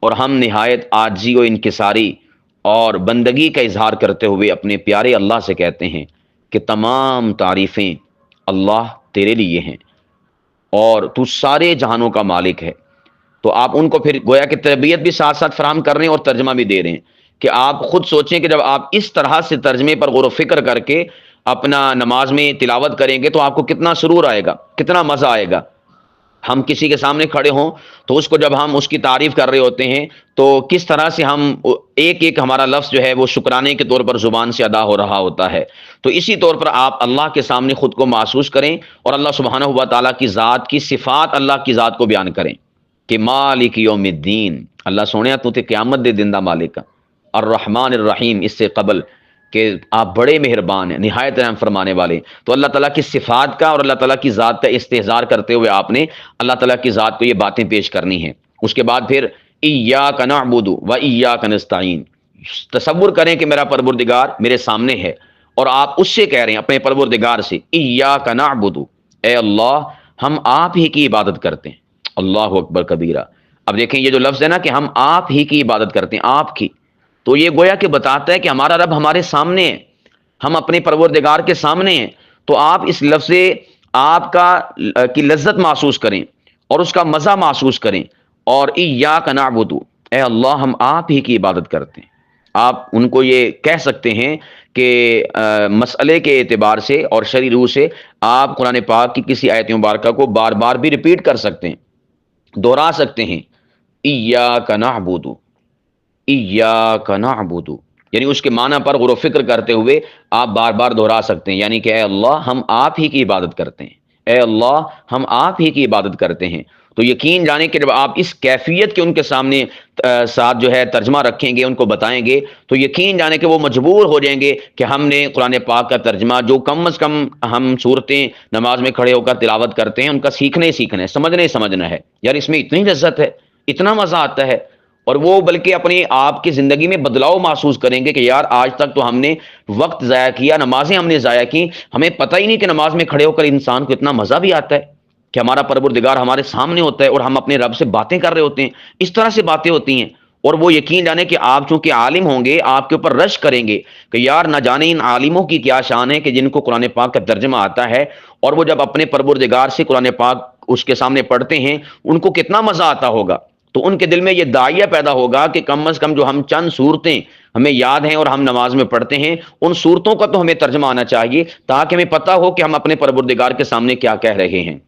اور ہم نہایت عاجزی و انکساری اور بندگی کا اظہار کرتے ہوئے اپنے پیارے اللہ سے کہتے ہیں کہ تمام تعریفیں اللہ تیرے لیے ہیں اور تو سارے جہانوں کا مالک ہے۔ تو آپ ان کو پھر گویا کہ تربیت بھی ساتھ ساتھ فراہم کر رہے ہیں اور ترجمہ بھی دے رہے ہیں کہ آپ خود سوچیں کہ جب آپ اس طرح سے ترجمے پر غور و فکر کر کے اپنا نماز میں تلاوت کریں گے تو آپ کو کتنا سرور آئے گا، کتنا مزہ آئے گا۔ ہم کسی کے سامنے کھڑے ہوں تو اس کو جب ہم اس کی تعریف کر رہے ہوتے ہیں تو کس طرح سے ہم ایک ایک ہمارا لفظ جو ہے وہ شکرانے کے طور پر زبان سے ادا ہو رہا ہوتا ہے۔ تو اسی طور پر آپ اللہ کے سامنے خود کو محسوس کریں اور اللہ سبحانہ و تعالیٰ کی ذات کی صفات، اللہ کی ذات کو بیان کریں کہ مالک یوم الدین، اللہ سونے تو تے قیامت دے دن دا مالک، الرحمن الرحیم اس سے قبل کہ آپ بڑے مہربان ہیں، نہایت رحم فرمانے والے۔ تو اللہ تعالیٰ کی صفات کا اور اللہ تعالیٰ کی ذات کا استحضار کرتے ہوئے آپ نے اللہ تعالیٰ کی ذات کو یہ باتیں پیش کرنی ہیں۔ اس کے بعد پھر ایاک نعبد و ایاک نستعین، تصور کریں کہ میرا پروردگار میرے سامنے ہے اور آپ اس سے کہہ رہے ہیں، اپنے پروردگار سے، ایاک نعبد، اے اللہ ہم آپ ہی کی عبادت کرتے ہیں۔ اللہ اکبر کبیرہ۔ اب دیکھیں یہ جو لفظ ہے نا کہ ہم آپ ہی کی عبادت کرتے ہیں، آپ کی، تو یہ گویا کہ بتاتا ہے کہ ہمارا رب ہمارے سامنے ہے، ہم اپنے پروردگار کے سامنے ہیں۔ تو آپ اس لفظ آپ کا کی لذت محسوس کریں اور اس کا مزہ محسوس کریں، اور ایاک نعبد، اے اللہ ہم آپ ہی کی عبادت کرتے ہیں۔ آپ ان کو یہ کہہ سکتے ہیں کہ مسئلے کے اعتبار سے اور شرعی روح سے آپ قرآن پاک کی کسی آیت مبارکہ کو بار بار بھی ریپیٹ کر سکتے ہیں، دہرا سکتے ہیں، ایاک نعبد، ایاک نعبد، یعنی اس کے معنی پر غور و فکر کرتے ہوئے آپ بار بار دہرا سکتے ہیں، یعنی کہ اے اللہ ہم آپ ہی کی عبادت کرتے ہیں، اے اللہ ہم آپ ہی کی عبادت کرتے ہیں۔ تو یقین جانے کہ جب آپ اس کیفیت کے ان کے سامنے ساتھ جو ہے ترجمہ رکھیں گے، ان کو بتائیں گے، تو یقین جانے کہ وہ مجبور ہو جائیں گے کہ ہم نے قرآن پاک کا ترجمہ جو کم از کم ہم صورتیں نماز میں کھڑے ہو کر تلاوت کرتے ہیں ان کا سیکھنا ہی سیکھنا ہے، سمجھنا ہی سمجھنا ہے۔ یار اس میں اتنی لذت ہے، اتنا مزہ آتا ہے، اور وہ بلکہ اپنی آپ کی زندگی میں بدلاؤ محسوس کریں گے کہ یار آج تک تو ہم نے وقت ضائع کیا، نمازیں ہم نے ضائع کی، ہمیں پتہ ہی نہیں کہ نماز میں کھڑے ہو کر انسان کو اتنا مزہ بھی آتا ہے کہ ہمارا پروردگار ہمارے سامنے ہوتا ہے اور ہم اپنے رب سے باتیں کر رہے ہوتے ہیں۔ اس طرح سے باتیں ہوتی ہیں، اور وہ یقین جانے کہ آپ چونکہ عالم ہوں گے آپ کے اوپر رش کریں گے کہ یار نہ جانے ان عالموں کی کیا شان ہے کہ جن کو قرآن پاک کا ترجمہ آتا ہے، اور وہ جب اپنے پروردگار سے قرآن پاک اس کے سامنے پڑھتے ہیں ان کو کتنا مزہ آتا ہوگا۔ تو ان کے دل میں یہ داعیہ پیدا ہوگا کہ کم از کم جو ہم چند صورتیں ہمیں یاد ہیں اور ہم نماز میں پڑھتے ہیں ان صورتوں کا تو ہمیں ترجمہ آنا چاہیے تاکہ ہمیں پتہ ہو کہ ہم اپنے پروردگار کے سامنے کیا کہہ رہے ہیں۔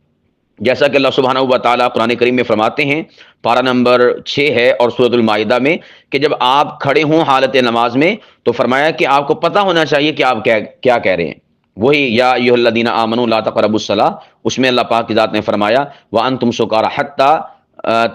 جیسا کہ اللہ سبحانہ و تعالیٰ قرآن کریم میں فرماتے ہیں، پارہ نمبر 6 ہے اور سورۃ المائدہ میں، کہ جب آپ کھڑے ہوں حالت نماز میں تو فرمایا کہ آپ کو پتہ ہونا چاہیے کہ آپ کیا کہہ رہے ہیں۔ وہی یا ایھا الذین آمنوا لا تقربوا الصلاۃ، اس میں اللہ پاک کی ذات نے فرمایا وانتم سکارى حتی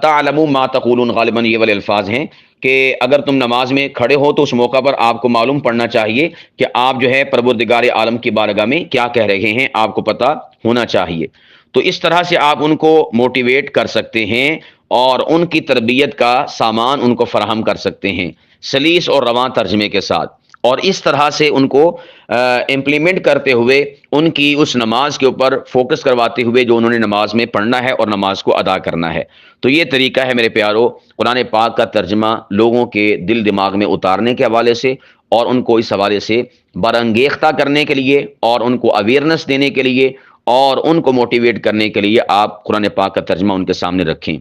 تعلموا ما تقولون، غالباً یہ والے الفاظ ہیں کہ اگر تم نماز میں کھڑے ہو تو اس موقع پر آپ کو معلوم پڑنا چاہیے کہ آپ جو ہے پروردگار عالم کی بارگاہ میں کیا کہہ رہے ہیں، آپ کو پتہ ہونا چاہیے۔ تو اس طرح سے آپ ان کو موٹیویٹ کر سکتے ہیں اور ان کی تربیت کا سامان ان کو فراہم کر سکتے ہیں سلیس اور رواں ترجمے کے ساتھ، اور اس طرح سے ان کو امپلیمنٹ کرتے ہوئے ان کی اس نماز کے اوپر فوکس کرواتے ہوئے جو انہوں نے نماز میں پڑھنا ہے اور نماز کو ادا کرنا ہے۔ تو یہ طریقہ ہے میرے پیارو قرآن پاک کا ترجمہ لوگوں کے دل دماغ میں اتارنے کے حوالے سے، اور ان کو اس حوالے سے برانگیختہ کرنے کے لیے اور ان کو اویئرنس دینے کے لیے اور ان کو موٹیویٹ کرنے کے لیے آپ قرآن پاک کا ترجمہ ان کے سامنے رکھیں۔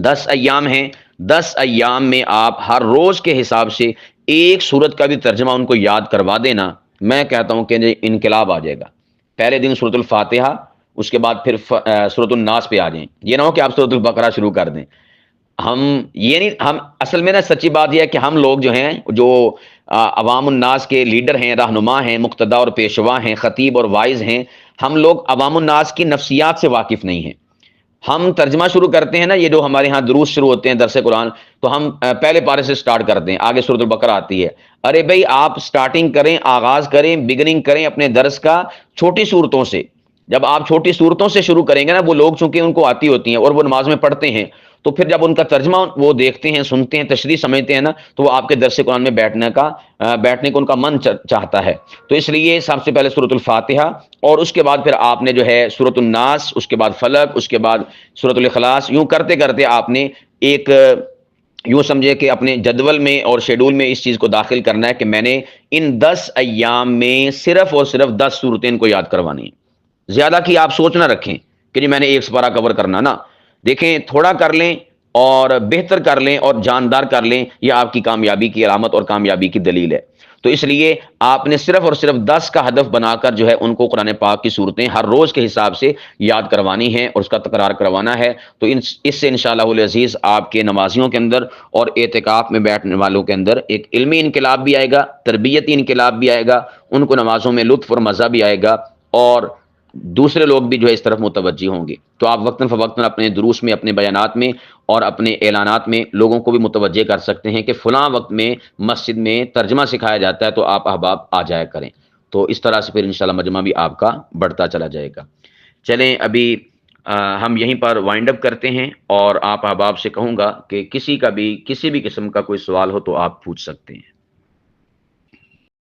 10 ایام ہیں، 10 ایام میں آپ ہر روز کے حساب سے ایک سورت کا بھی ترجمہ ان کو یاد کروا دینا، میں کہتا ہوں کہ انقلاب آ جائے گا۔ پہلے دن سورۃ الفاتحہ، اس کے بعد پھر سورۃ الناس پہ آ جائیں، یہ نہ ہو کہ آپ سورۃ البقرہ شروع کر دیں۔ ہم اصل میں نا سچی بات یہ ہے کہ ہم لوگ جو ہیں جو عوام الناس کے لیڈر ہیں، رہنما ہیں، مقتدا اور پیشوا ہیں، خطیب اور وائز ہیں، ہم لوگ عوام الناس کی نفسیات سے واقف نہیں ہیں۔ ہم ترجمہ شروع کرتے ہیں نا، یہ جو ہمارے ہاں دروس شروع ہوتے ہیں درس قرآن، تو ہم پہلے پارے سے سٹارٹ کرتے ہیں، آگے سورۃ البقرہ آتی ہے۔ ارے بھائی آپ سٹارٹنگ کریں، آغاز کریں، بگننگ کریں اپنے درس کا چھوٹی صورتوں سے۔ جب آپ چھوٹی صورتوں سے شروع کریں گے نا، وہ لوگ چونکہ ان کو آتی ہوتی ہیں اور وہ نماز میں پڑھتے ہیں، تو پھر جب ان کا ترجمہ وہ دیکھتے ہیں، سنتے ہیں، تشریح سمجھتے ہیں نا، تو وہ آپ کے درس قرآن میں بیٹھنے کو ان کا من چاہتا ہے۔ تو اس لیے سب سے پہلے سورۃ الفاتحہ، اور اس کے بعد پھر آپ نے جو ہے سورۃ الناس، اس کے بعد فلق، اس کے بعد سورۃ الاخلاص، یوں کرتے کرتے آپ نے ایک یوں سمجھے کہ اپنے جدول میں اور شیڈول میں اس چیز کو داخل کرنا ہے کہ میں نے ان 10 ایام میں صرف اور صرف 10 صورتیں ان کو یاد کروانی ہیں۔ زیادہ کی آپ سوچ نہ رکھیں کہ جی میں نے ایک سپارہ کور کرنا نا، دیکھیں تھوڑا کر لیں اور بہتر کر لیں اور جاندار کر لیں، یہ آپ کی کامیابی کی علامت اور کامیابی کی دلیل ہے۔ تو اس لیے آپ نے صرف اور صرف 10 کا ہدف بنا کر جو ہے ان کو قرآن پاک کی صورتیں ہر روز کے حساب سے یاد کروانی ہیں اور اس کا تکرار کروانا ہے۔ تو اس سے انشاءاللہ العزیز آپ کے نمازیوں کے اندر اور اعتکاف میں بیٹھنے والوں کے اندر ایک علمی انقلاب بھی آئے گا، تربیتی انقلاب بھی آئے گا، ان کو نمازوں میں لطف اور مزہ بھی آئے گا، اور دوسرے لوگ بھی جو ہے اس طرف متوجہ ہوں گے۔ تو آپ وقتاً فوقتاً اپنے دروس میں، اپنے بیانات میں اور اپنے اعلانات میں لوگوں کو بھی متوجہ کر سکتے ہیں کہ فلاں وقت میں مسجد میں ترجمہ سکھایا جاتا ہے، تو آپ احباب آ جایا کریں۔ تو اس طرح سے پھر انشاءاللہ مجمع بھی آپ کا بڑھتا چلا جائے گا۔ چلیں ابھی ہم یہیں پر وائنڈ اپ کرتے ہیں، اور آپ احباب سے کہوں گا کہ کسی بھی قسم کا کوئی سوال ہو تو آپ پوچھ سکتے ہیں۔